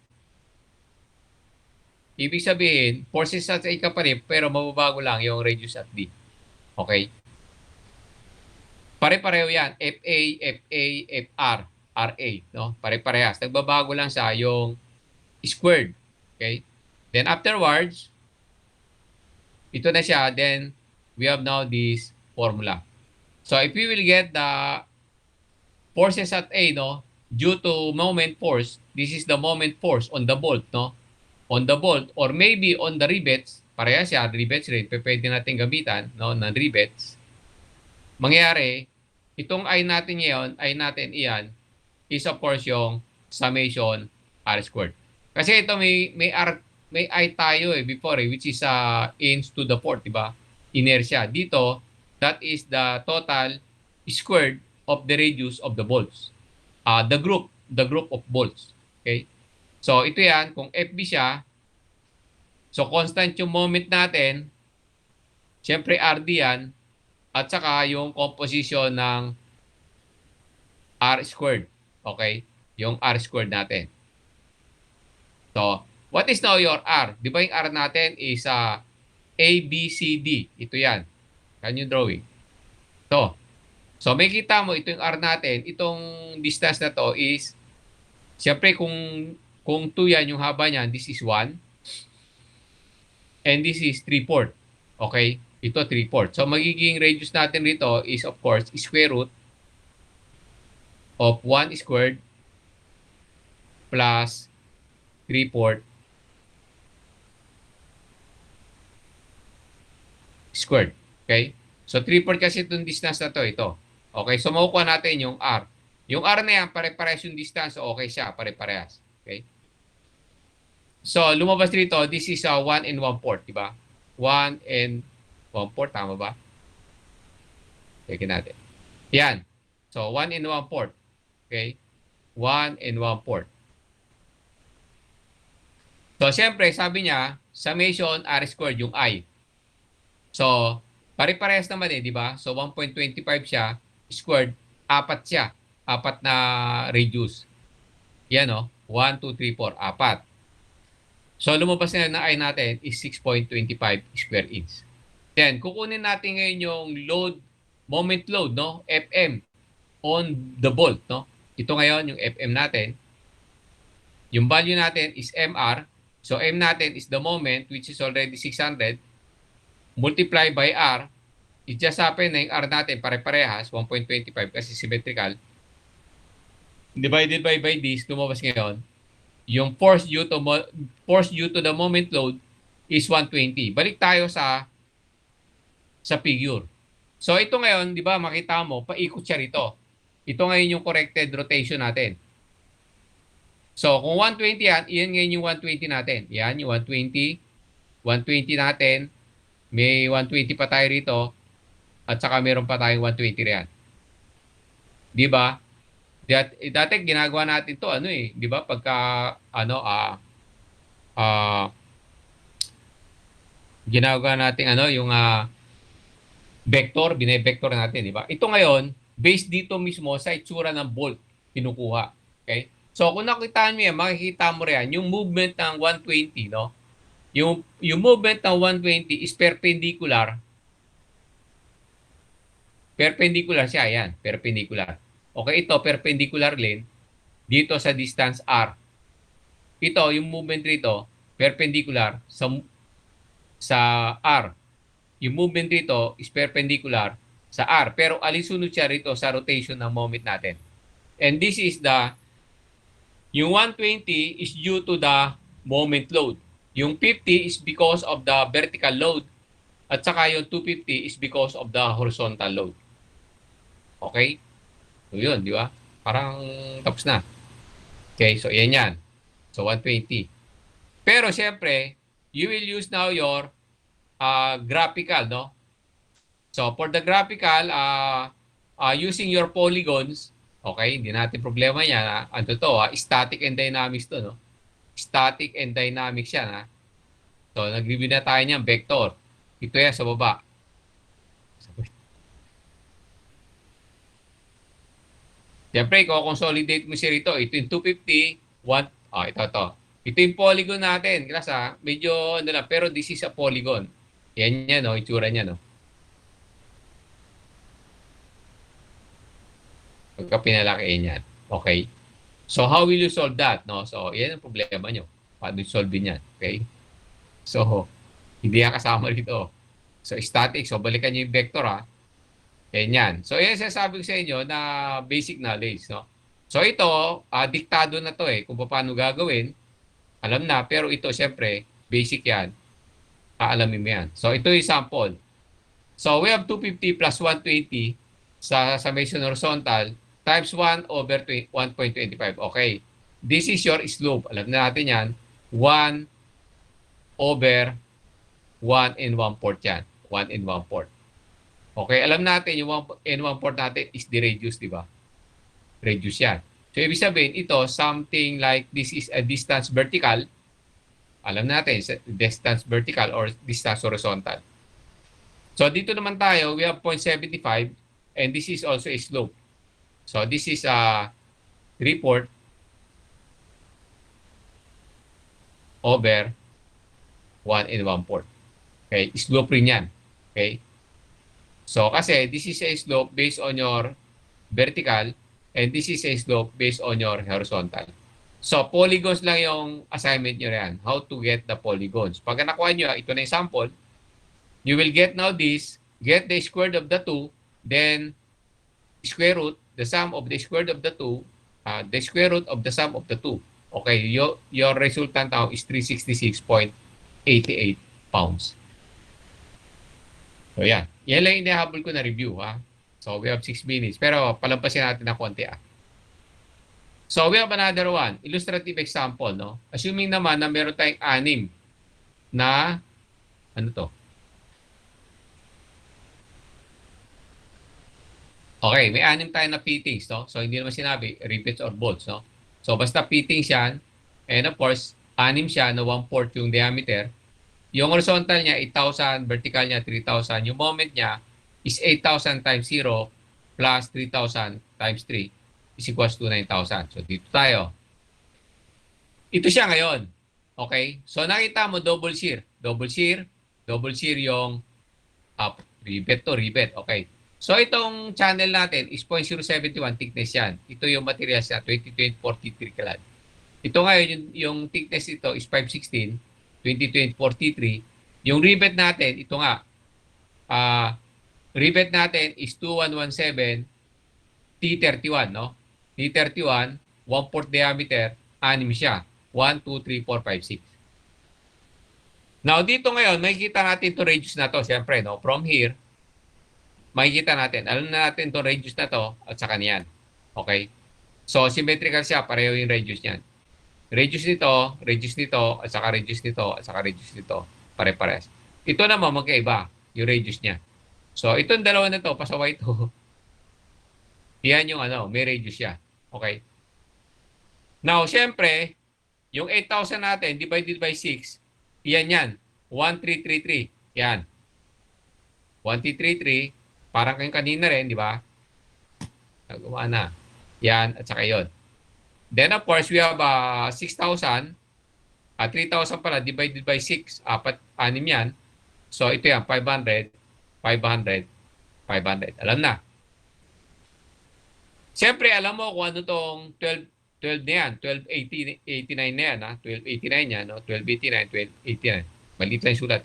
ibig sabihin, forces at A ka pa rin, pero mababago lang yung radius at D. Okay? Pare-pareho yan. FA, FA, FR, RA. No? Pare-parehas. Nagbabago lang sa yung squared. Okay? Then afterwards, ito na siya. Then, we have now this formula. So if we will get the forces at A, no, due to moment force, this is the moment force on the bolt, no? On the bolt or maybe on the rivets, parehas siya, rivets rin, pwede natin gamitan, no, ng rivets. Mangyayari, itong I natin ngayon, I natin iyan, is of course yung summation R squared. Kasi ito may I tayo before which is inch to the fourth, di ba? Inertia. Dito, that is the total squared of the radius of the bolts. The group of bolts. Okay? So ito yan, kung FB siya, so constant yung moment natin, syempre RD yan, at saka yung composition ng R squared. Okay? Yung R squared natin. So, what is now your R? Di ba yung R natin is A, B, C, D. Ito yan. Can you drawing? Ito. So, may kita mo, ito yung R natin. Itong distance na to is, siyempre kung 2 yan, yung haba niyan, this is 1. And this is 3/4. Okay? Ito 3/4. So, magiging radius natin rito is, of course, square root of 1 squared plus 3/4 squared. Okay? So, 3/4 kasi itong distance na to, ito. Okay? So, makukuha natin yung R. Yung R na yan, pare-parehas yung distance. So, okay siya, pare-parehas. Okay? So, lumabas dito, this is 1 and 1/4, di ba? 1 and 1/4, tama ba? Check natin. Yan. So, 1 and 1/4. Okay? 1 and 1/4. So, siyempre, sabi niya, summation R squared yung I. So, pare-parehas naman di ba? So, 1.25 siya, squared, 4 siya. 4 na radius. Yan, 1, 2, 3, 4, 4. So, lumabas na I natin is 6.25 square inch. Then, kukunin natin ngayon yung load, moment load, no? FM on the bolt, no? Ito ngayon, yung FM natin. Yung value natin is MR. So, M natin is the moment, which is already 600. Multiply by R. It just happen na yung R natin, pare-parehas, 1.25 kasi symmetrical. Divided by this, lumabas ngayon, yung force due to the moment load is 120. Balik tayo sa figure. So ito ngayon, di ba, makita mo, paikot siya rito. Ito ngayon yung corrected rotation natin. So kung 120 yan, iyan ngayon yung 120 natin. Yan, yung 120. 120 natin. May 120 pa tayo rito. At saka meron pa tayong 120 riyan. Di ba? Dati ginagawa natin to di ba? Pagka ginagawa natin yung vector, bine-vector natin, di ba? Ito ngayon, based dito mismo sa itsura ng bolt kinukuha. Okay? So kung nakita niyo yan, makikita mo riyan yung movement ng 120, no? Yung movement ng 120 is perpendicular. Perpendicular siya, yan, perpendicular. Okay, ito perpendicular lane dito sa distance R. Ito yung movement rito perpendicular sa R. Yung movement rito is perpendicular sa R, pero alinsunod siya rito sa rotation ng moment natin. And this is yung 120 is due to the moment load. Yung 50 is because of the vertical load. At saka yung 250 is because of the horizontal load. Okay? So yun, di ba? Parang tapos na. Okay, so yan. So 120. Pero siyempre, you will use now your graphical, no? So for the graphical, using your polygons, okay, hindi natin problema yan. Ano to, static and dynamics to, no? Static and dynamics yan, ha? So nag-review na tayo niyan, vector. Ito yan sa baba. Siyempre, i-consolidate mo siya rito. Ito yung 250, ito. Ito yung polygon natin. Klasa, medyo lang, pero this is a polygon. Yan, itsura niya, no? Pagka pinalakihin yan. Okay? So, how will you solve that, no? So, yan ang problema nyo. Paano solve din yan? Okay? So, hindi yan kasama rito. So, static. So, balikan nyo yung vector, ha. Ganyan. So, yan sinasabi ko sa inyo na basic knowledge, no? So, ito, diktado na to kung paano gagawin. Alam na, pero ito, syempre, basic yan. Aalamin mo yan. So, ito yung sample. So, we have 250 plus 120 sa summation horizontal times 1 over 1.25. Okay. This is your slope. Alam na natin yan. 1 over 1 and 1/4 yan. 1 and 1/4. Okay, alam natin yung 1 and 1/4 natin is the radius, di ba? Radius yan. So, ibig sabihin, ito, something like this is a distance vertical. Alam natin, distance vertical or distance horizontal. So, dito naman tayo, we have 0.75 and this is also a slope. So, this is a 3/4 over 1 and 1/4. Okay, slope rin yan. Okay? So, kasi this is a slope based on your vertical and this is a slope based on your horizontal. So, polygons lang yung assignment nyo yan. How to get the polygons. Pag nakuha nyo, ito na yung sample, you will get now this, get the square root of the 2, then square root, the sum of the square root of the 2, the square root of the sum of the 2. Okay, your resultant now is 366.88 pounds. So, yan. Yan lang inahabol ko na review, ha? So, we have 6 minutes. Pero, palampasin natin ng konti, So, we have another one. Illustrative example, no? Assuming naman na meron tayong 6 na, ano to? Okay, may 6 tayo na fittings, no? So, hindi naman sinabi, rivets or bolts, no? So, basta fittings yan. And of course, 6 siya na 1/4 yung diameter. Yung horizontal niya, 8,000. Vertical niya, 3,000. Yung moment niya is 8,000 times 0 plus 3,000 times 3 is equals to 9,000. So, dito tayo. Ito siya ngayon. Okay? So, nakita mo double shear. Double shear. Double shear yung rivet to rivet. Okay. So, itong channel natin is 0.071 thickness yan. Ito yung materials niya, 20-20-43 kalat. Ito ngayon, yung thickness ito is 516, 20-20-43. Yung rivet natin, ito nga, rivet natin is 2117 T31, no? T31, 1/4 diameter, 6 siya. 1, 2, 3, 4, 5, 6. Now, dito ngayon, makikita natin itong radius na to. Siyempre, no? From here, makikita natin. Alam na natin itong radius na to at saka niyan. Okay? So, symmetrical siya. Pareho yung radius niyan. Radius nito, at saka radius nito, at saka radius nito. Pare-pares. Ito naman magkaiba, yung radius niya. So, itong dalawa na to, pasaway ito. Yan yung may radius siya. Okay? Now, syempre, yung 8,000 natin divided by 6, yan. 1333. Yan. 1333. Parang kayong kanina rin, di ba? Nagawa na. Yan, at saka yun. Then, of course, we have 6,000. 3,000 pala divided by 6. 6 yan. So, ito yan. 500, 500, 500. Alam na. Siyempre, alam mo kung ano tong 12 na yan. 1289 na yan. 1289 yan. No? 1289, 1289. Maliit lang yung sulat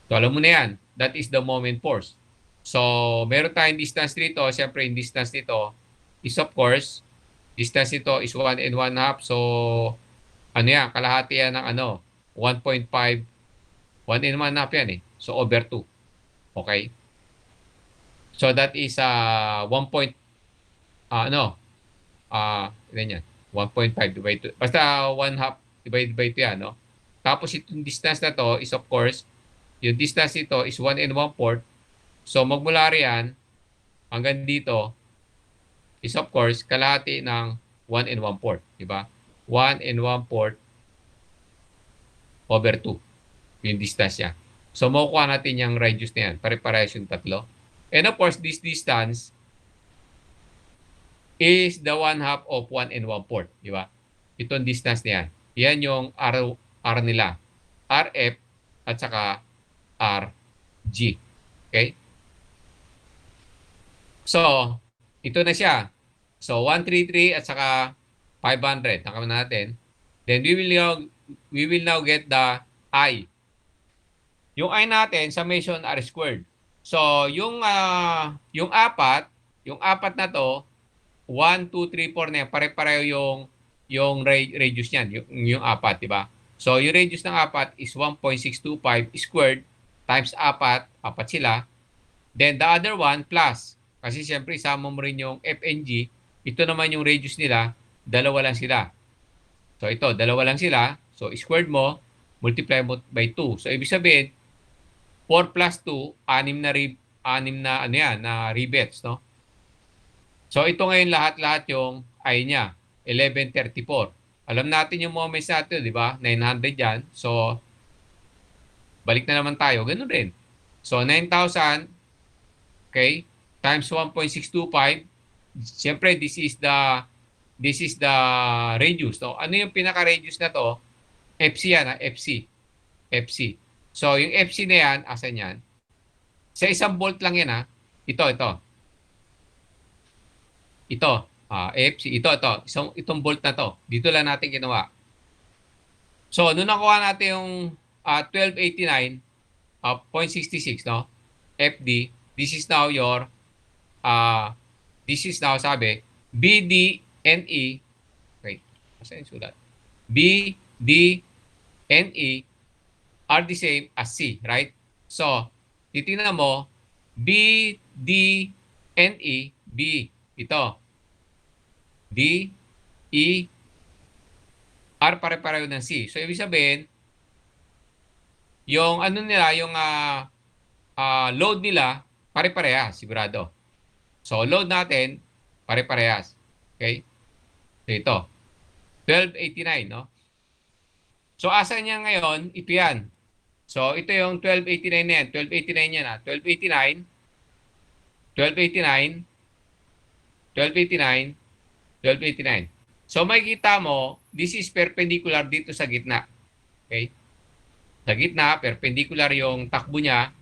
So, alam mo na yan. That is the moment force. So, meron tayong distance dito. Siyempre, yung distance nito is of course, distance nito is 1 and 1/2. So, ano yan? Kalahati yan ng 1.5. 1 and 1/2 yan So, over 2. Okay? So, that is 1. Ganyan. 1.5 divided 2. Basta 1/2 divided by 2 yan, no? Tapos itong distance na to is of course, yung distance nito is 1 and 1/4. So magmula riyan hanggang dito is of course kalahati ng 1 and 1/4, di ba? 1 and 1/4 over 2 yung distance niya. So makukuha natin yung radius na yan. Pare-parehas yung tatlo. And of course, this distance is the 1/2 of 1 and 1/4, di ba? Itong distance niya. Yan yung R nila. RF at saka RG. Okay? So, ito na siya. So, 133 at saka 500. Nakama natin. Then, we will now get the I. Yung I natin, summation R squared. So, yung apat na to, 1, 2, 3, 4 na yan, pare-pareho yung radius niyan, yung apat, di ba? So, yung radius ng apat is 1.625 squared times apat sila. Then, the other one, plus. Kasi siyempre, isama mo rin yung F and G. Ito naman yung radius nila, dalawa lang sila. So, ito, dalawa lang sila. So, squared mo, multiply mo by 2. So, ibig sabihin, 4 plus 2, anim na ano yan, na rivets, no? So ito ngayon lahat-lahat yung I niya, 1134. Alam natin yung moments natin, di ba? 900 yan. So balik na naman tayo, ganun rin. So 9,000, okay, times 1.625. Siyempre this is the radius, no? Ano yung pinaka-radius na to? FC yan, FC. FC. So yung FC na yan, asan yan? Sa isang volt lang yan, ha? Ito. FC, ito. Itong bolt na to. Dito lang natin ginawa. So, nung nakuha natin yung 1289, 0.66, no? FD, this is now sabi, BDNE, okay, saan yung sulat? BDNE are the same as C, right? So, titingnan mo, BDNE, B, ito, D, E, R pare-pareho ng C. So, ibig sabihin, yung ano nila, yung load nila, pare-parehas, sigurado. So, load natin, pare-parehas. Okay? So, ito, 1289, no? So, asan niya ngayon? Ito yan. So, ito yung 1289 na yan. 1289 yan, ha? 1289, 1289, 1289, 1289. So makikita mo, this is perpendicular dito sa gitna. Okay? Sa gitna, perpendicular yung takbo niya.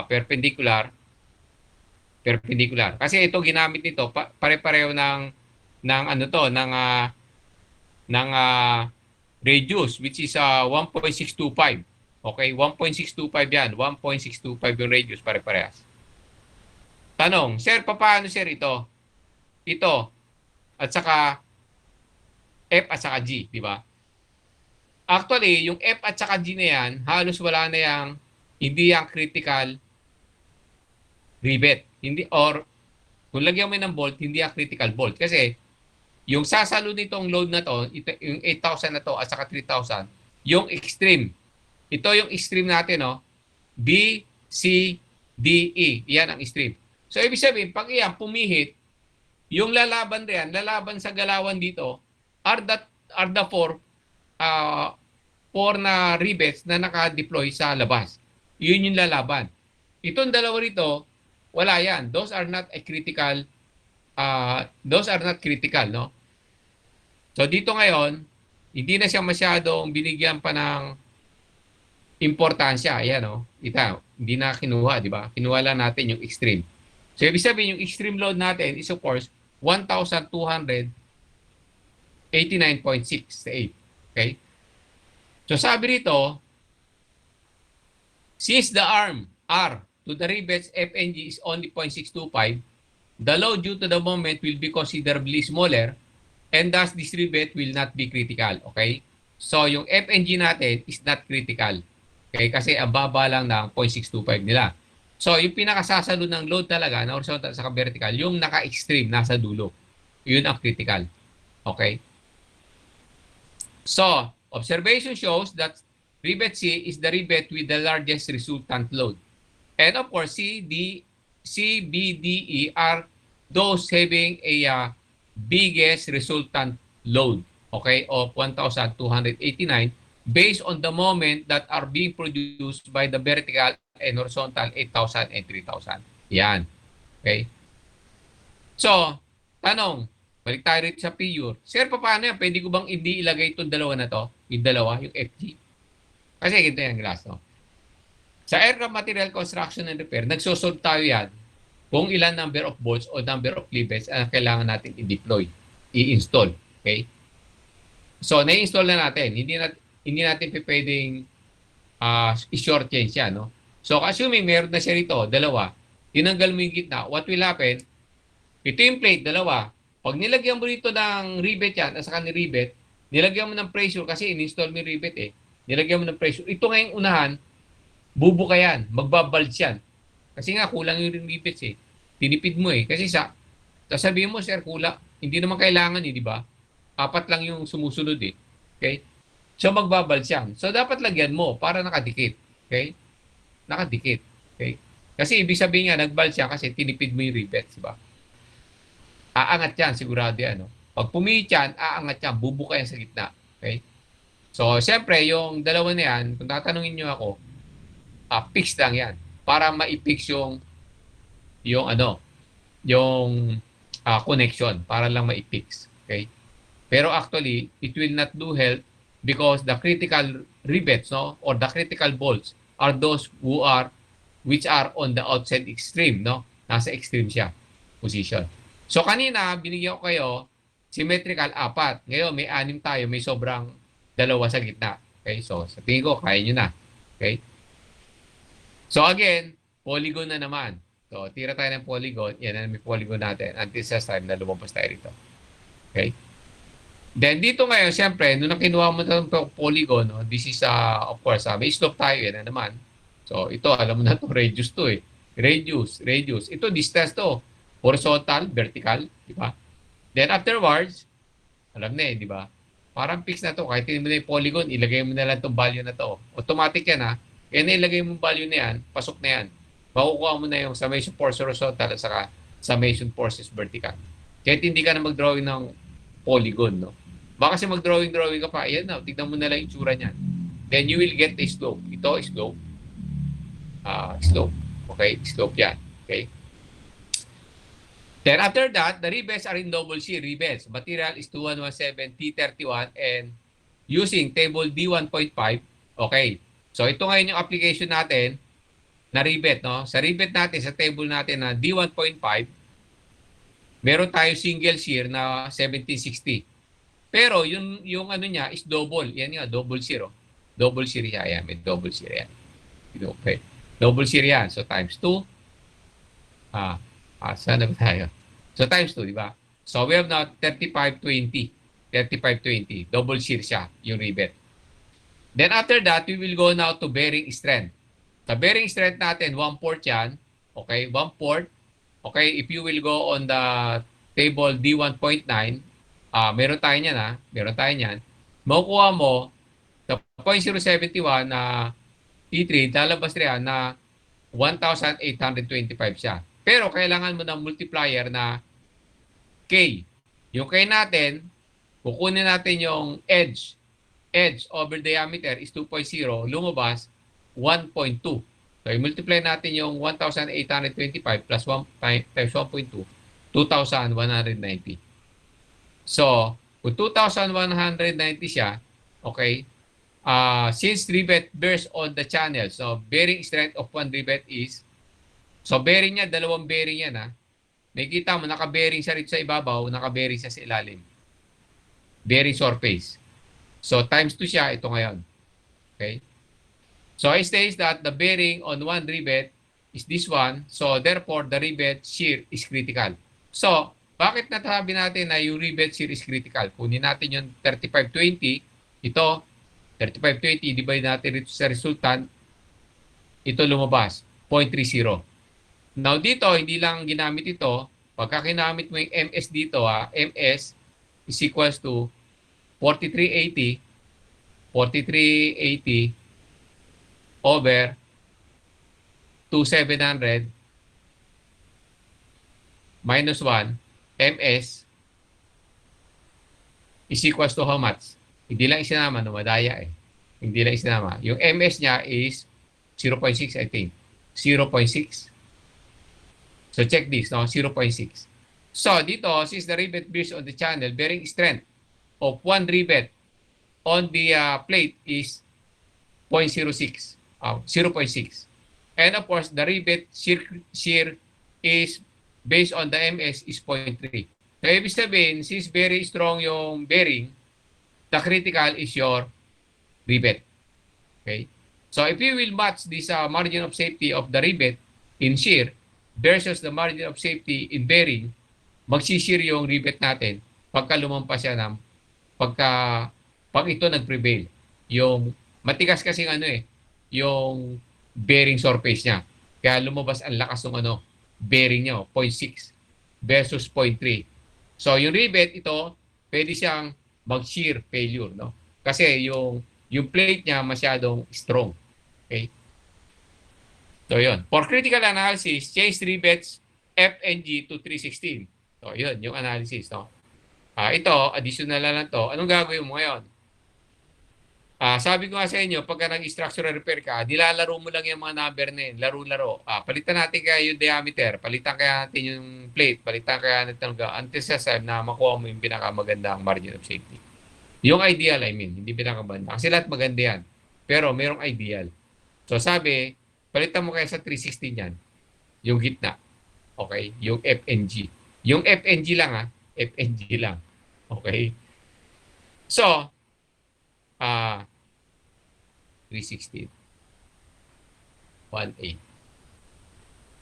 Perpendicular. Kasi ito ginamit nito, pare-pareho ng ano to, ng radius, which is 1.625. Okay? 1.625 yan. 1.625 yung radius, pare-parehas. Tanong, sir, paano sir ito? Ito, at saka F at saka G, di ba? Actually, yung F at saka G na yan, halos wala na yung hindi yung critical rivet. Hindi, or kung lagyan mo ng bolt, hindi yung critical bolt. Kasi yung sasalo nitong load na to, yung 8,000 na to at saka 3,000, yung extreme. Ito yung extreme natin, no? B, C, D, E. Yan ang extreme. So, ibig sabihin, pag iyan pumihit, yung lalaban sa galawan dito are the four na rivets na naka-deploy sa labas. Yun yung lalaban. Itong dalawa rito, wala yan. Those are not critical, no? So dito ngayon, hindi na siya masyadong binigyan pa ng importansya. Ayan, no? Hindi na kinuha, di ba? Kinuha lang natin yung extreme. So ibig sabihin, yung extreme load natin is of course 1,289.68. Okay? So sabi rito, since the arm R to the rivets F and G is only 0.625, the load due to the moment will be considerably smaller and thus this rivet will not be critical. Okay? So yung F and G natin is not critical. Okay? Kasi ang baba lang ng 0.625 nila. So, yung pinakasasalo ng load talaga, na horizontal sa vertical, yung naka-extreme, nasa dulo. Yun ang critical. Okay? So, observation shows that rivet C is the rivet with the largest resultant load. And of course, C, B, D, E are those having a biggest resultant load, okay, of 1,289 based on the moment that are being produced by the vertical and horizontal 8,000 and 3,000. Yan. Okay? So, tanong, balik tayo rito sa figure. Sir, paano yan? Pwede ko bang hindi ilagay itong dalawa na to? Yung dalawa, yung FG? Kasi ito yung glass, no? Sa aircraft material construction and repair, nagsosolve tayo yan kung ilan number of bolts o number of rivets ang kailangan natin i-deploy, i-install. Okay? So, na-install na natin. Hindi natin pwedeng short change yan, no? So, assuming meron na siya rito, dalawa, tinanggal mo yung gitna, what will happen? Ito yung plate, dalawa. Pag nilagyan mo rito ng rivet yan, at saka ni rivet, nilagyan mo ng pressure kasi in-install mo yung rivet eh. Nilagyan mo ng pressure. Ito ngayong unahan, bubuka yan, magbabulge yan. Kasi nga, kulang yung rivets eh. Tinipid mo eh. Kasi sasabihin mo, sir, kulang. Hindi naman kailangan eh, di ba? Apat lang yung sumusunod eh. Okay? So, magbabulge yan. So, dapat lagyan mo para nakadikit. Okay? Nakadikit. Okay? Kasi ibig sabihin nga, nagbulge yan kasi tinipid mo yung rivets, di ba? Aangat yan, sigurado yan. No? Pag pumihit yan, aangat yan, bubuka yan sa gitna. Okay? So, siyempre, yung dalawa na yan, kung tatanungin nyo ako, fix lang yan. Para ma-fix yung ano, yung connection. Para lang ma-fix. Okay? Pero actually, it will not do help because the critical rivets, no, or the critical bolts are those which are on the outside extreme, no? Nasa extreme siya, position. So kanina, binigyan ko kayo, symmetrical, 4. Ngayon, may 6 tayo, may sobrang 2 sa gitna. Okay, so sa tingin ko, kaya nyo na. Okay? So again, polygon na naman. So, tira tayo ng polygon. Yan na may polygon natin until sa time na lumabas tayo rito. Okay? Then dito ngayon, siyempre, nung nakinuha mo ng polygon, no, this is, of course, may slope tayo, yan na naman. So, ito, alam mo na to radius to eh. Radius. Ito, distance to. Horizontal, vertical, di ba? Then afterwards, alam na eh, di ba? Parang fix na to. Kahit hindi mo na yung polygon, ilagay mo na lang itong value na to. Automatic yan ha. Kaya na ilagay mo yung value na yan, pasok na yan. Makukuha mo na yung summation force horizontal at saka summation forces vertical. Kahit hindi ka na mag-drawing ng polygon, no? Baka kasi mag-drawing ka pa, yan na, tignan mo na lang yung tsura niyan. Then you will get the slope. Ito, slope. Slope. Okay, slope yan. Okay. Then after that, the rivets are in double shear rivets. Material is 2117 T31 and using table D1.5. Okay. So ito ngayon yung application natin na rivet, no? Sa rivet natin, sa table natin na D1.5, meron tayo single shear na 1760. Pero yung ano niya is double. Yan nga, double shear. Oh. Double shear siya. Yan, may double shear yan. Okay. Double shear yan. So times 2. Saan na ba tayo? So times 2, di ba? So we have now 3520. 3520. Double shear siya, yung rivet. Then after that, we will go now to bearing strength. Sa bearing strength natin, 1/4 yan. Okay, 1/4. Okay, if you will go on the table D1.9, meron tayo niyan ha. Meron tayo niyan. Makukuha mo sa 0.071 na T3, lalabas rin na 1,825 siya. Pero kailangan mo ng multiplier na K. Yung K natin, kukunin natin yung edge. Edge over diameter is 2.0, lumabas 1.2. So, i-multiply natin yung 1,825 plus 1 times 1.2, 2,190. So, kung 2,190 siya, okay, since rivet bears on the channel, so bearing strength of one rivet is, so bearing niya, 2 bearing yan ha. Nakikita mo, naka-bearing siya rito sa ibabaw, naka-bearing siya sa ilalim. Bearing surface. So, times 2 siya, ito ngayon. Okay? So, it says that the bearing on one rivet is this one. So, therefore, the rivet shear is critical. So, bakit natasabi natin na yung rivet shear is critical? Kunin natin yung 3520. Ito, 3520, divide natin rito sa resultant. Ito lumabas, 0.30. Now, dito, hindi lang ginamit ito. Pagka kinamit mo yung MS dito, MS is equals to 4380 over 2,700 minus 1 MS is equals to how much? Hindi lang isinama, no? Madaya eh. Hindi lang isinama. Yung MS niya is 0.6, I think. 0.6. So check this, no? 0.6. So dito, since the rivet bears on the channel, bearing strength of one rivet on the plate is 0.06. 0.6. And of course, the rivet shear is based on the MS is 0.3. So, ibig sabihin, since very strong yung bearing, the critical is your rivet. Okay? So if you will match this margin of safety of the rivet in shear versus the margin of safety in bearing, magsishear yung rivet natin pagka lumampas siya ng pagka pag ito nag-prevail. Yung matigas kasi yung bearing surface niya. Kaya lumabas ang lakas ng bearing niya, 0.6 versus 0.3. So yung rivet ito, pwede siyang mag-shear failure, no? Kasi yung plate niya masyadong strong. Okay? So yun. For critical analysis, change rivets FNG to 316. So yun, yung analysis, no? Ito, additional na lang to. Anong gagawin mo ngayon? Sabi ko nga sa inyo, pagka nag-structural repair ka, nilalaro mo lang yung mga number na yun. Laro-laro. Palitan natin kaya yung diameter. Palitan kaya natin yung plate. Palitan kaya natin until sa time na makuha mo yung pinakamagandang margin of safety. Yung ideal, I mean. Hindi pinakamaganda. Kasi lahat maganda yan. Pero mayroong ideal. So sabi, palitan mo kaya sa 316 yan. Yung gitna. Okay? Yung FNG. Yung FNG lang FNG lang. Okay? So, 316. 1.8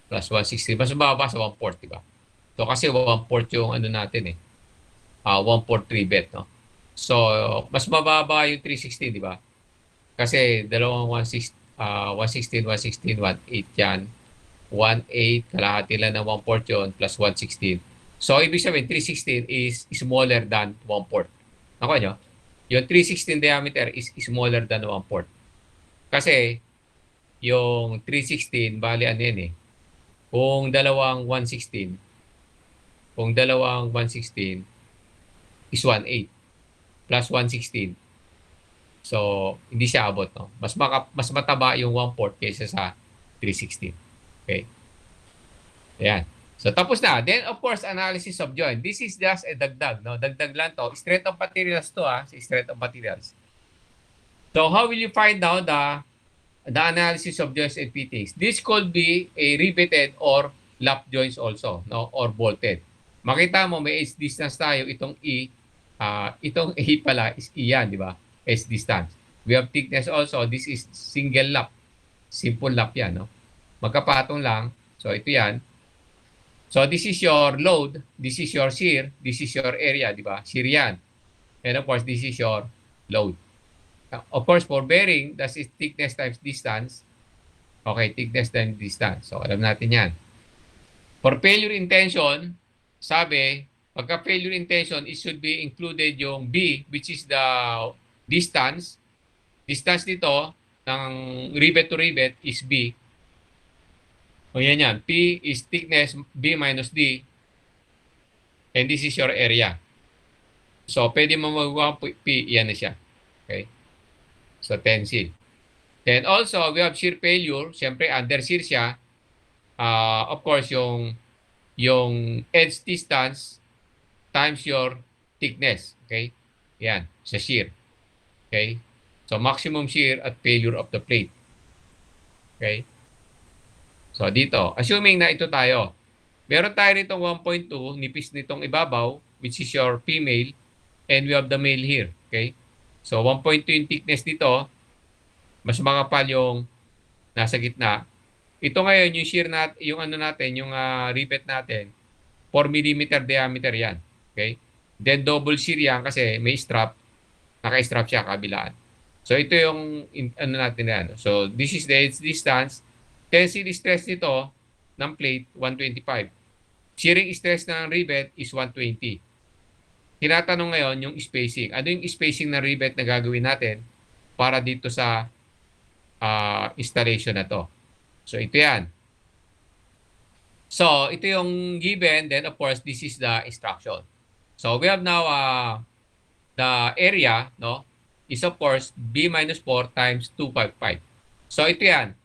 plus 160. Mas mababa sa 1/4, di ba? So, kasi 1/4 yung natin 1/4 bet, no? So, mas mababa yung 316, di ba? Kasi dalawang 116, 116, 1.8 yan. 1.8, kalahati lang ng 1/4 yun, plus 116. So, ibig sabihin, 316 is smaller than 1/4. Ako nyo? Yung 316 diameter is smaller than 1/4. Kasi, yung 316, bali ano yan Kung dalawang 116 is 1.8 plus 116. So, hindi siya abot, no? Mas mataba yung 1/4 kaysa sa 316. Okay? Ayan. So, tapos na. Then, of course, analysis of joint. This is just a dagdag, no? Dagdag lang to. Strength of materials to, strength of materials. So, how will you find out the analysis of joints and fittings? This could be a riveted or lap joints also, no? Or bolted. Makita mo, may edge distance tayo. Itong itong A pala is E yan, di ba? Edge distance. We have thickness also. This is single lap. Simple lap yan, no? Magkapatong lang. So, ito yan. So, this is your load. This is your shear. This is your area, di ba? Shear yan. And of course, this is your load. Of course, for bearing, that is thickness times distance. Okay, thickness times distance. So, alam natin yan. For failure intention, sabi, pagka failure intention, it should be included yung B, which is the distance. Distance nito, ng rivet to rivet, is B. O yan yan. P is thickness, B minus D. And this is your area. So, pwede mo magawa P, yan na siya. Okay? So, tensile. Then also, we have shear failure. Siyempre, under shear siya. Of course, yung edge distance times your thickness. Okay? Yan, sa shear. Okay? So, maximum shear at failure of the plate. Okay? So, dito, assuming na ito tayo, meron tayo nitong 1.2, nipis nitong ibabaw, which is your female, and we have the male here. Okay? So, 1.2 yung thickness dito, mas makapal yung nasa gitna. Ito ngayon, yung shear natin, yung yung rivet natin, 4 mm diameter yan. Okay? Then, double shear yan kasi may strap, naka-strap siya kabilaan. So, ito yung, natin yan. So, this is the edge distance. Tensile stress nito ng plate, 125. Shearing stress ng rivet is 120. Tinatanong ngayon yung spacing. Ano yung spacing ng rivet na gagawin natin para dito sa installation na to? So, ito yan. So, ito yung given. Then, of course, this is the instruction. So, we have now the area, no, is of course B minus 4 times 255. So, ito yan.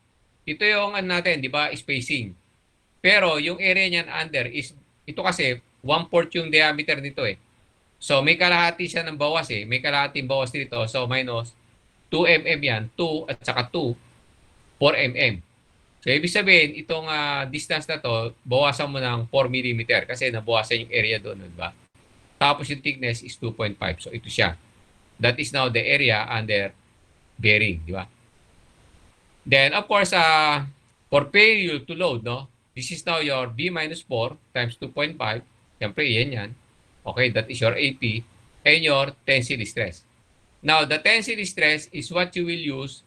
Ito yung natin, di ba, spacing. Pero yung area niyan under is, ito kasi 1/4 yung diameter nito So may kalahati siya ng bawas May kalahating bawas dito. So minus 2 mm yan. 2 at saka 2, 4 mm. So ibig sabihin, itong distance na to, bawasan mo ng 4 mm kasi nabawasan yung area doon, di ba? Tapos yung thickness is 2.5. So ito siya. That is now the area under bearing, di ba? Then, of course, for failure to load, no? This is now your B minus 4 times 2.5. Siyempre, yan. Okay, that is your AP and your tensile stress. Now, the tensile stress is what you will use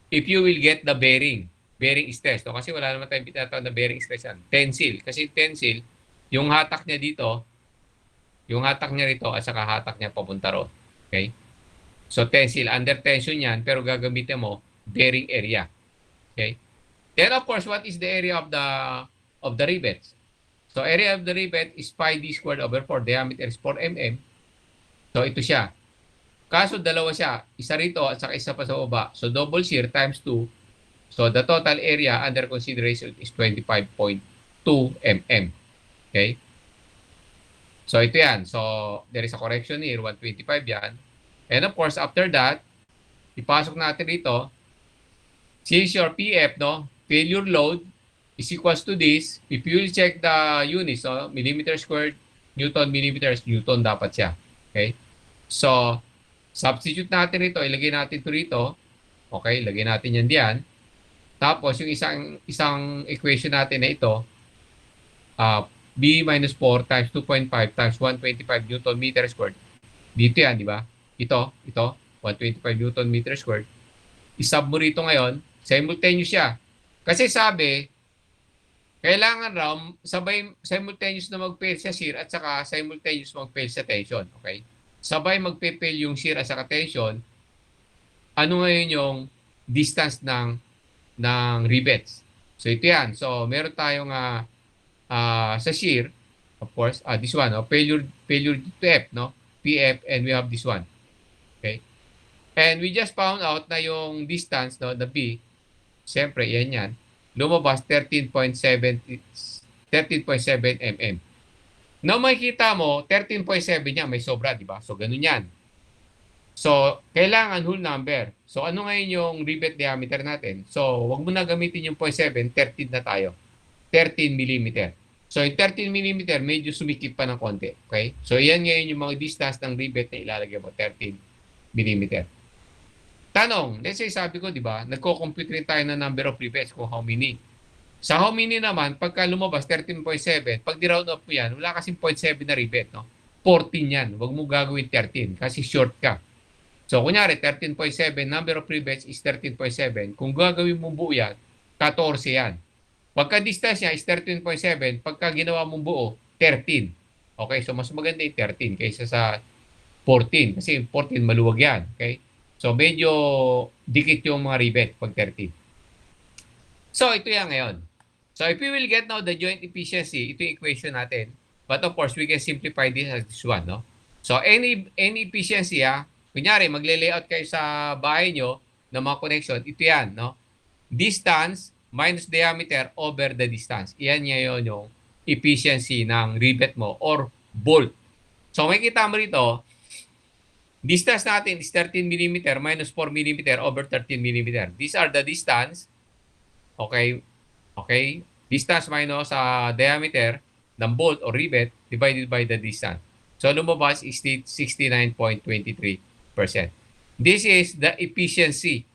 if you will get the bearing stress. No? Kasi wala naman tayong tinatawag na bearing stress yan. Tensile. Kasi tensile, yung hatak niya dito, yung hatak niya rito at saka hatak niya papunta ron. Okay? So, tensile. Under tension yan, pero gagamitin mo bearing area. Okay? Then, of course, what is the area of the rivets? So, area of the rivet is pi d squared over 4. Diameter is 4 mm. So, ito siya. Kaso dalawa siya, isa rito at saka isa pa sa baba. So double shear times 2. So the total area under consideration is 25.2 mm. Okay? So ito yan. So there is a correction here, 125 yan. And of course, after that, ipasok natin dito, since your PF, no, failure load is equals to this. If you will check the units, so millimeter squared, Newton, millimeters, Newton dapat siya. Okay? So, substitute natin ito, ilagay natin ito rito. Okay, ilagay natin yan diyan. Tapos yung isang equation natin na ito, B minus 4 times 2.5 times 125 Newton meter squared. Dito yan, di ba? Ito, 125 Newton meter squared. Isub mo rito ngayon, simultaneous siya. Kasi sabi, kailangan raw sabay simultaneous na mag-fail sa shear at saka simultaneous mag-fail sa tension. Okay? Sabay magpe-fail yung shear at saka tension, ano ngayon yung distance ng rivets. So ito yan. So meron tayong sa shear, of course, this one, failure to F, no? PF, and we have this one. Okay? And we just found out na yung distance, no, the B, siyempre, yan, lumabas 13.7 mm. Now, makikita mo, 13.7 niya, may sobra, di ba? So, ganun yan. So, kailangan whole number. So, ano ngayon yung rivet diameter natin? So, wag mo na gamitin yung 0.7, 13 na tayo. 13 mm. So, yung 13 mm, medyo sumikip pa ng konti. Okay? So, yan ngayon yung mga distance ng rivet na ilalagay mo, 13 mm. Tanong, let's say sabi ko, di ba, nagko-compute rin tayo ng number of rivets kung how many. Sa how many naman, pagka lumabas 13.7, pag di-round up mo yan, wala kasing 0.7 na rivet, no? 14 yan. Huwag mo gagawin 13 kasi short ka. So, kunyari, 13.7, number of rivets is 13.7. Kung gagawin mo buo yan, 14 yan. Pagka distance niya is 13.7, pagka ginawa mong buo, 13. Okay, so mas maganda yung 13 kaysa sa 14. Kasi 14, maluwag yan. Okay? So, medyo dikit yung mga rivet pag 13. So, ito yan ngayon. So, if we will get now the joint efficiency, ito yung equation natin. But of course, we can simplify this as this one, no? So, any efficiency, kunyari, magle-layout kayo sa bahay nyo ng mga connection, ito yan, no? Distance minus diameter over the distance. Iyan ngayon yung efficiency ng rivet mo or bolt. So, makikita mo rito, distance natin is 13 mm minus 4 mm over 13 mm. These are the distance. Okay? Okay? Distance minus diameter ng bolt or rivet divided by the distance. So, lumabas is 69.23%. This is the efficiency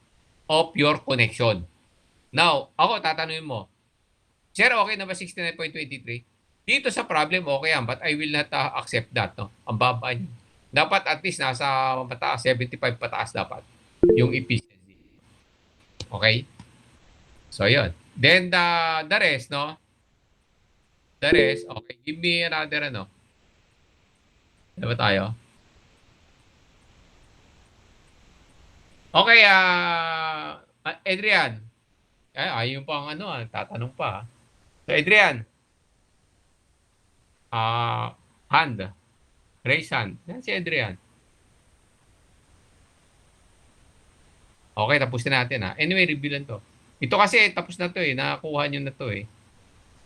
of your connection. Now, ako tatanungin mo, Sir, okay na ba 69.23? Dito sa problem, okay yan, but I will not accept that. No? Ang baba niya. Dapat at least nasa pataas, 75 pataas dapat yung efficiency. Okay? So, yun. Then, the rest, no? The rest, okay. Give me another, ano. Diba tayo? Okay, Adrian. Ayun pa ang ano, tatanong pa. So, Adrian. Hand. Raise hand. Yan si Adrian. Okay, tapos na natin, Anyway, review lang to. Ito kasi, tapos na to Nakakuha nyo na to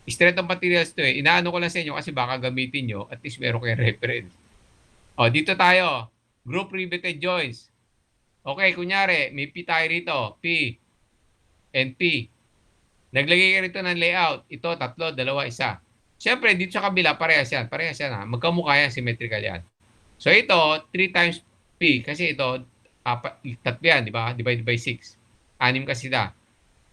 Strength of materials to Inaano ko lang sa inyo kasi baka gamitin nyo. At least meron kayong reference. Dito tayo. Group riveted joints. Okay, kunyari, may P tayo rito. P and P. Naglagay ka rito ng layout. Ito, 3, 2, 1. Siyempre, dito sa kabila, parehas yan. Parehas yan, Magkamukha yan, symmetrical yan. So, ito, 3 times P. Kasi ito, 3 yan, di ba? Divided by 6. 6 kasi da.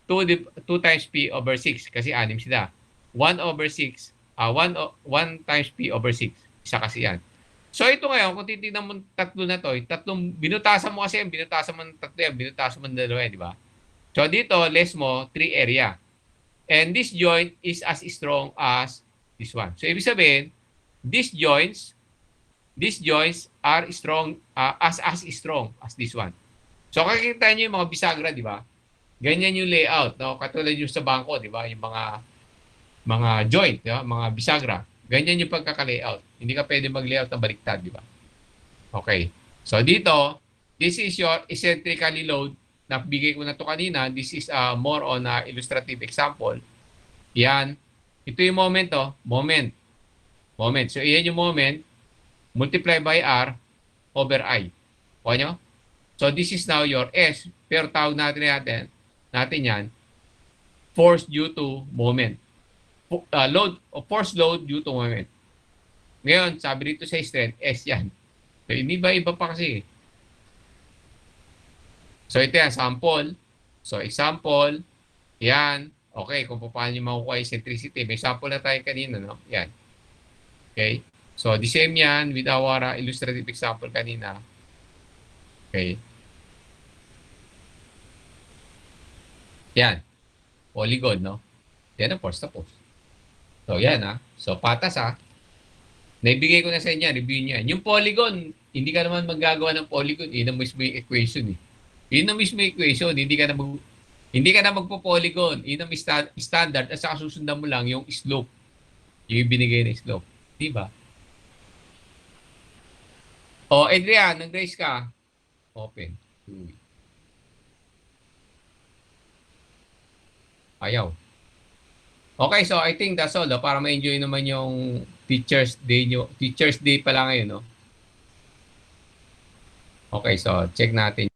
2 times P over 6 kasi 6 sila. 1 over 6, 1 times P over 6. Isa kasi yan. So ito ngayon, kung titignan mo tatlo na to, tatlong binutasan mo kasi yan, binutasan mo ng tatlo yan, binutasan mo ng dalawa yan, di ba? So dito, less mo 3 area. And this joint is as strong as this one. So ibig sabihin, these joints are strong, as strong as this one. So kakita niyo yung mga bisagra, di ba? Ganyan yung layout, no? Katulad yung sa bangko, di ba? Yung mga joint, di ba? Mga bisagra. Ganyan yung pagkaka-layout. Hindi ka pwede mag-layout na baliktad, di ba? Okay. So dito, this is your eccentrically load. Nabigay ko na to kanina. This is more on illustrative example. Yan. Ito yung moment, oh. Moment. So iyan yung moment. Multiply by R over I. O nyo? So this is now your S. Pero tawag natin yan, force due to moment. Force load due to moment. Ngayon, sabi dito sa strength, S yan. So hindi ba iba pa kasi? So ito yan, sample. So example, yan. Okay, kung paano nyo makukuha yung eccentricity. May sample na tayo kanina, no? Yan. Okay. So the same yan with our illustrative example kanina. Okay. Yan. Polygon, no? Yan ang force tapos. So, yan, So, patas, Naibigay ko na sa inyo, review nyo yan. Yung polygon, hindi ka naman maggagawa ng polygon. Yun ang mismo yung equation, eh. Yun ang mismo yung equation. Hindi ka na magpo-polygon. Yun ang standard. At saka susundan mo lang yung slope. Yung binigay na slope. Di ba? O, Adrian, nag-raise ka. Open. Ayaw. Okay, so I think that's all, para ma-enjoy naman yung Teacher's Day nyo. Teacher's Day pala ngayon, no? Okay, so check natin.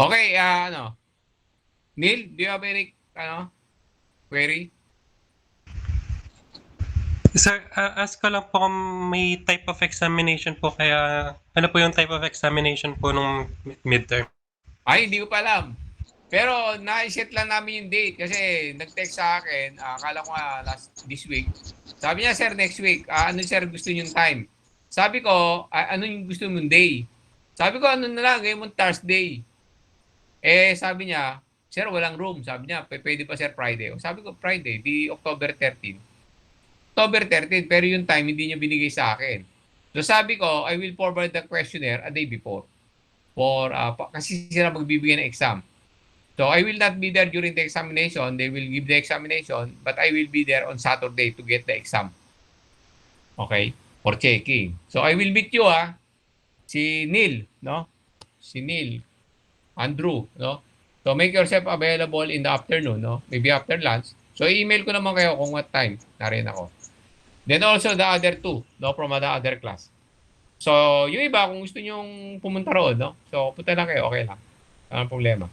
Okay, Neil, do you have any, query? Sir, ask ko lang po kung may type of examination po, kaya ano po yung type of examination po nung midterm? Ay, hindi ko pa alam. Pero na-set lang namin yung date kasi nag-text sa akin, akala ko this week. Sabi niya, sir, next week, ano sir gusto niyo yung time? Sabi ko, ano yung gusto mong day? Sabi ko, ano na lang, ngayon mong Thursday. Sabi niya, sir, walang room. Sabi niya, pwede pa sir Friday. Sabi ko, Friday, di October 13. October 13, pero yung time hindi niya binigay sa akin. So sabi ko, I will forward the questionnaire a day before. Kasi sila magbibigay ng exam. So I will not be there during the examination. They will give the examination, but I will be there on Saturday to get the exam. Okay? For checking. So I will meet you, si Neil, no? Si Neil. Andrew, no? So make yourself available in the afternoon, no? Maybe after lunch. So i-email ko naman kayo kung what time narin ako. Then also the other two, no? From the other class. So yung iba, kung gusto nyong pumunta roon, no? So punta lang kayo, okay lang. Walang problema.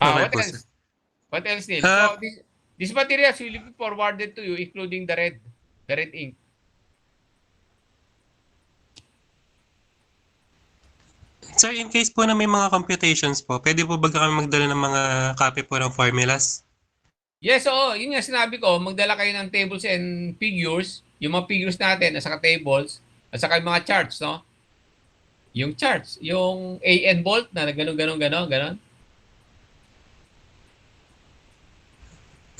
Okay What po, else? sir. What else, Neil? So this materials will be forwarded to you, including the red ink. Sir, in case po na may mga computations po, pwede po ba kami magdala ng mga copy po ng formulas? Yes, oo. Yun nga sinabi ko, magdala kayo ng tables and figures, yung mga figures natin, at saka tables, at saka yung mga charts, no? Yung charts, yung AN bolt na ganon.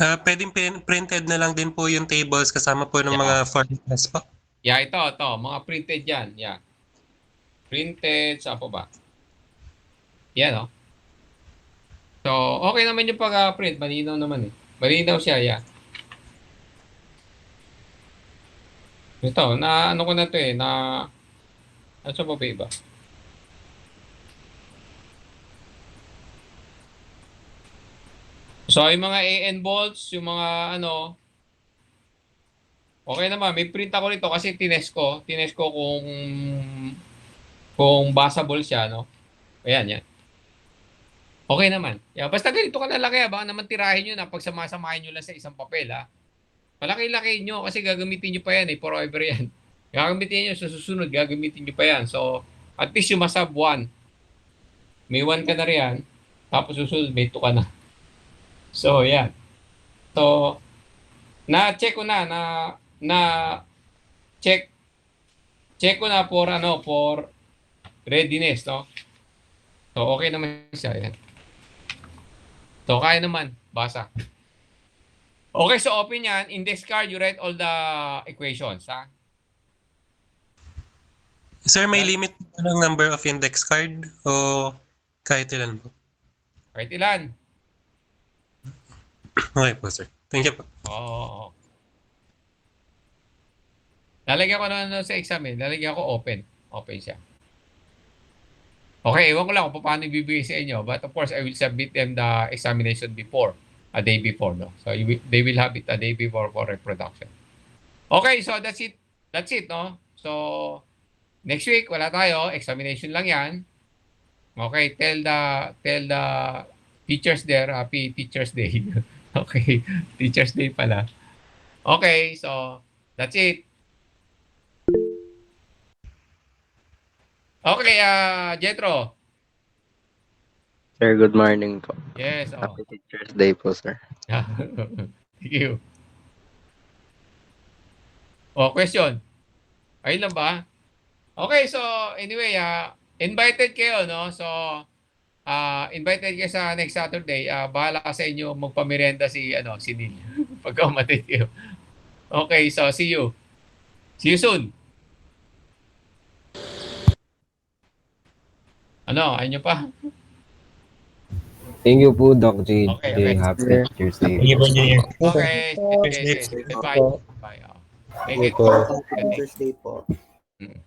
Pwedeng printed na lang din po yung tables kasama po ng mga formulas po. Yeah, ito, mga printed yan. Yeah. Printed, saan po ba? Yan, no? So, okay naman yung pag-print. Malinaw naman eh. Malinaw siya, yeah. Ito, na ano ko na to eh, na ano sa ba iba? So, yung mga AN bolts, yung mga ano, okay naman. May print ako nito kasi tinest ko. Tinest ko kung basable siya, no? Ayan, yan. Okay naman. Yeah, basta ganito ka lalaki, baka naman tirahin nyo na pag samasamahin nyo lang sa isang papel, ha? Palaki-laki nyo kasi gagamitin nyo pa yan, eh. Forever yan. Gagamitin nyo sa susunod, gagamitin nyo pa yan. So, at least yung masab 1. May 1 ka na riyan. Tapos susunod, may 2 ka na. So, yan. So, na-check ko na check check ko na for ano for readiness, no? So okay naman siya yan. So kaya naman basa. Okay, so open yan. In this card, you write all the equations, ha? Sir, may limit po ng number of index card o kahit ilan po? Kahit ilan. Okay po, sir. Thank you po. Oo. Lalagyan ko na sa exam eh. Lalagyan ko open. Open siya. Okay, ewan ko lang kung paano ibibigay sa inyo. But of course, I will submit them the examination before. A day before, no? So they will have it a day before for reproduction. Okay, so that's it. That's it, no? So next week, wala tayo. Examination lang yan. Okay, tell the teachers there, happy Teachers Day. Okay, Teachers Day pala. Okay, so that's it. Okay, Jetro. Sir, good morning po. Yes, oh. Happy Teacher's Day po, sir. Thank you. Oh, question. Ayun lang ba? Okay, so anyway, invited kayo, no? So, invited kayo sa next Saturday. Bahala ka sa inyo magpamerienda si Neil. Pagka umatid kayo. Okay, so see you. See you soon. Ano, ayun nyo pa? Thank you po, Doc JJ. Okay. Happy Sir. Teacher's Day. Thank you po, Junior. Okay. Okay. Bye. Bye. Thank you. Thank you po. Thank you. Teacher's Day po. Mm.